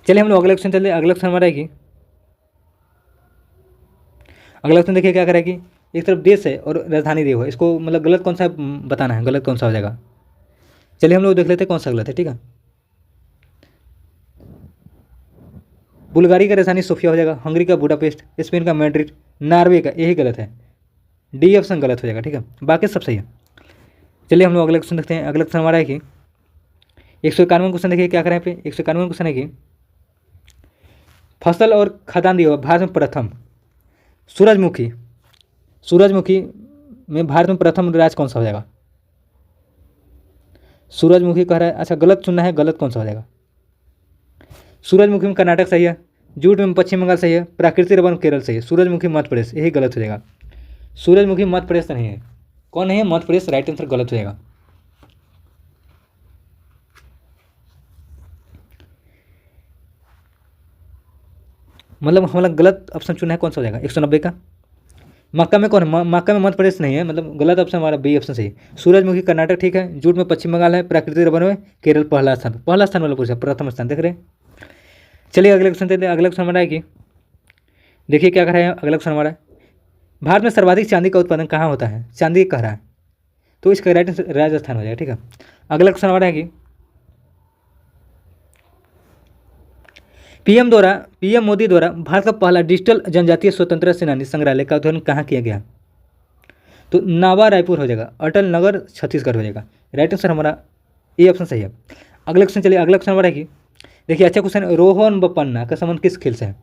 चलिए हम लोग अगला क्वेश्चन चलते हैं। अगला क्वेश्चन हमारा है कि अगला क्वेश्चन देखिए क्या करें कि एक तरफ देश है और राजधानी देव है, इसको मतलब गलत कौन सा बताना है, गलत कौन सा हो जाएगा। चलिए हम लोग देख लेते हैं कौन सा गलत है। ठीक है, बुल्गारी का राजधानी सोफिया हो जाएगा, हंगरी का बुडापेस्ट, स्पेन का मैड्रिड, नॉर्वे का, यही गलत है, डी ऑप्शन गलत हो जाएगा। ठीक है, बाकी सब सही है। चलिए हम लोग अगला क्वेश्चन देखते हैं। अगला क्वेश्चन हमारा है कि 151 क्वेश्चन देखिए क्या करें यहाँ पे। 151 क्वेश्चन है कि फसल और खाद्यान्न दिवस भारत में प्रथम सूरजमुखी सूरजमुखी में भारत में प्रथम राज्य कौन सा हो जाएगा। सूरजमुखी कह रहा है, अच्छा गलत चुनना है, गलत कौन सा हो जाएगा। सूरजमुखी में कर्नाटक सही है, जूट में पश्चिम बंगाल सही है, प्राकृतिक रबर में केरल सही है, सूरजमुखी मध्य प्रदेश, यही गलत हो जाएगा। सूरजमुखी मध्य प्रदेश तो नहीं है, कौन नहीं है, मध्य प्रदेश, राइट आंसर गलत हो जाएगा। मतलब हमारा गलत ऑप्शन चुना है, कौन सा हो जाएगा 190 का। मक्का में कौन है, मक्का में मध्य प्रदेश नहीं है, मतलब गलत ऑप्शन हमारा बी ऑप्शन सही। सूरजमुखी कर्नाटक ठीक है, जूट में पश्चिम बंगाल है, प्राकृतिक रबर में केरल पहला स्थान वाला पूछा, प्रथम स्थान देख रहे हैं। चलिए अगले क्वेश्चन देते हैं। अगला क्वेश्चन हमारा है कि देखिए क्या कर रहे हैं। अगला क्वेश्चन हमारा है भारत में सर्वाधिक चांदी का उत्पादन कहाँ होता है, चांदी कह रहा है, तो इसका राइट आंसर राजस्थान हो जाएगा। ठीक है, अगला क्वेश्चन हमारा है कि पीएम मोदी द्वारा भारत का पहला डिजिटल जनजातीय स्वतंत्रता सेनानी संग्रहालय का उद्घाटन कहाँ किया गया, तो नावा रायपुर हो जाएगा, अटल नगर छत्तीसगढ़ हो जाएगा, राइट आंसर हमारा ए ऑप्शन सही है। अगला क्वेश्चन चलिए। अगला क्वेश्चन हमारा है कि देखिए अच्छा क्वेश्चन, रोहन बोपन्ना का संबंध किस खेल से है,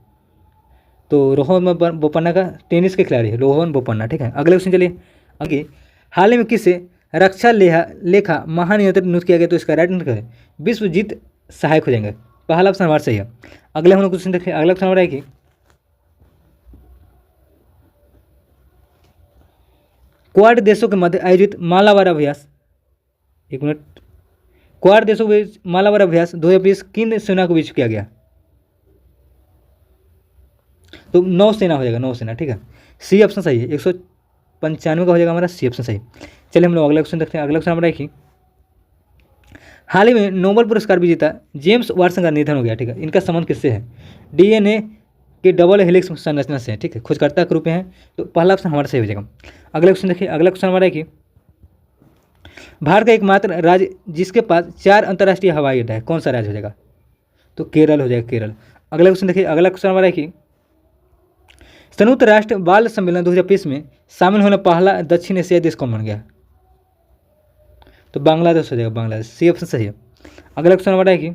तो रोहन बोपन्ना का टेनिस के खिलाड़ी है रोहन बोपन्ना। ठीक है, अगले क्वेश्चन चलिए। आगे हाल ही में किसे रक्षा लेखा महानियंत्रक नियुक्त किया गया, तो इसका राइट आंसर है विश्वजीत सहायक हो जाएंगे, पहला ऑप्शन हमारा सही है। अगले हम लोग क्वेश्चन देखिए। अगला क्वेश्चन हमारा है कि क्वाड देशों के मध्य आयोजित मालाबार अभ्यास, एक मिनट, क्वाड देशों के बीच मालाबार अभ्यास 2020 किन सेना के बीच किया गया, तो नौसेना हो जाएगा, नौसेना। ठीक है, सी ऑप्शन सही है, 195 का हो जाएगा हमारा सी ऑप्शन सही। चलिए हम लोग अगला क्वेश्चन देखते हैं। अगला क्वेश्चन हमारा है कि हाल ही में नोबेल पुरस्कार विजेता जेम्स वाटसन का निधन हो गया। ठीक है, इनका संबंध किससे है, डीएनए के डबल हेलिक्स संरचना से है। ठीक है, खोजकर्ता के रूप में है, तो पहला ऑप्शन हमारा सही हो जाएगा। अगला क्वेश्चन देखिए। अगला क्वेश्चन हमारा है कि भारत का एकमात्र राज्य जिसके पास 4 अंतर्राष्ट्रीय हवाई अड्डा है, कौन सा राज्य हो जाएगा, तो केरल हो जाएगा, केरल। अगला क्वेश्चन देखिए। अगला क्वेश्चन हमारा है कि संयुक्त राष्ट्र बाल सम्मेलन 2020 में शामिल होने पहला दक्षिण एशियाई देश कौन बन गया, तो बांग्लादेश हो जाएगा, बांग्लादेश, सी ऑप्शन सही है। अगला क्वेश्चन हमारा है कि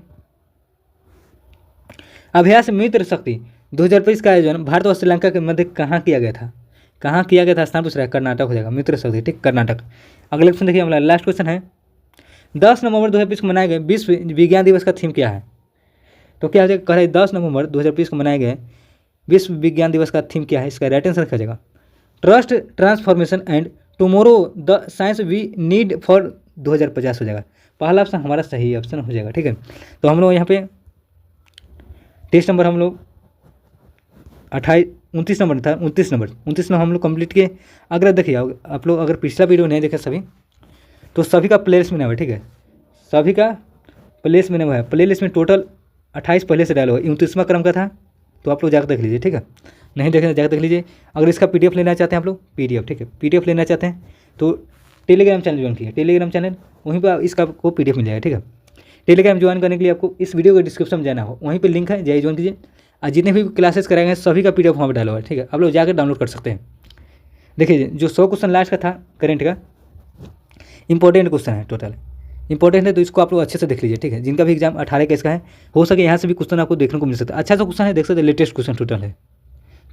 अभ्यास मित्र शक्ति 2020 का आयोजन भारत और श्रीलंका के मध्य कहाँ किया गया था, कहाँ किया गया था, स्थान पूछ रहा है, कर्नाटक हो जाएगा, मित्र शक्ति, ठीक, कर्नाटक। अगला क्वेश्चन देखिए, हमारा लास्ट क्वेश्चन है 10 नवंबर 2020 को मनाए गए विश्व विज्ञान दिवस का थीम क्या है, तो क्या हो जाएगा, कह रहे 10 नवंबर 2020 को मनाए गए विश्व विज्ञान दिवस का थीम क्या है, इसका राइट आंसर क्या जाएगा, trust transformation and tomorrow the science we need for 2050 हो जाएगा, पहला ऑप्शन हमारा सही ऑप्शन हो जाएगा। ठीक है, तो हम लोग यहाँ पे टेस्ट नंबर हम लोग 29 नंबर था, 29 नंबर हम लोग कंप्लीट किए। अगर देखिए आप लोग अगर पिछला वीडियो नहीं देखे सभी, तो सभी का प्ले लिस्ट में ना हुआ, ठीक है, सभी का प्ले लिस्ट में नहीं हुआ है, प्ले लिस्ट में टोटल 28 पहले से डाला हुआ, 29वां क्रम का था, तो आप लोग जाकर देख लीजिए, ठीक है, नहीं देखें जाकर देख लीजिए। अगर इसका PDF लेना चाहते हैं आप लोग, PDF, ठीक है, PDF लेना चाहते हैं तो टेलीग्राम चैनल ज्वाइन कीजिए, टेलीग्राम चैनल, वहीं पर इसका आपको PDF मिल जाएगा। ठीक है, टेलीग्राम ज्वाइन करने के लिए आपको इस वीडियो के डिस्क्रिप्शन में जाना हो, वहीं पे लिंक है, जाइए ज्वाइन कीजिए, और जितने भी क्लासेस कराएंगे सभी का PDF वहाँ पर डाला हुआ है। ठीक है, आप लोग जाकर डाउनलोड कर सकते हैं। देखिए जो 100 क्वेश्चन लास्ट का था करेंट का, इंपॉर्टेंट क्वेश्चन है, टोटल इंपॉर्टेंट है, तो इसको आप लोग अच्छे से देख लीजिए। ठीक है, जिनका भी एग्जाम 18 का इसका है, हो सके यहाँ से भी क्वेश्चन आपको देखने को मिल सकता है, अच्छा सा क्वेश्चन है, देख सकते हैं, लेटेस्ट क्वेश्चन टोटल है,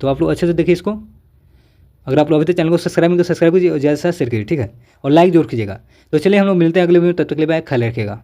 तो आप लोग अच्छे से देखिए इसको। अगर आप लोग अभी तक चैनल को सब्सक्राइब नहीं तो सब्सक्राइब कीजिए और ज़्यादा से ज़्यादा शेयर कीजिए, ठीक है, और लाइक जरूर कीजिएगा। तो चलिए हम लोग मिलते हैं अगले वीडियो, तब तक के लिए बाय, ख्याल रखिएगा।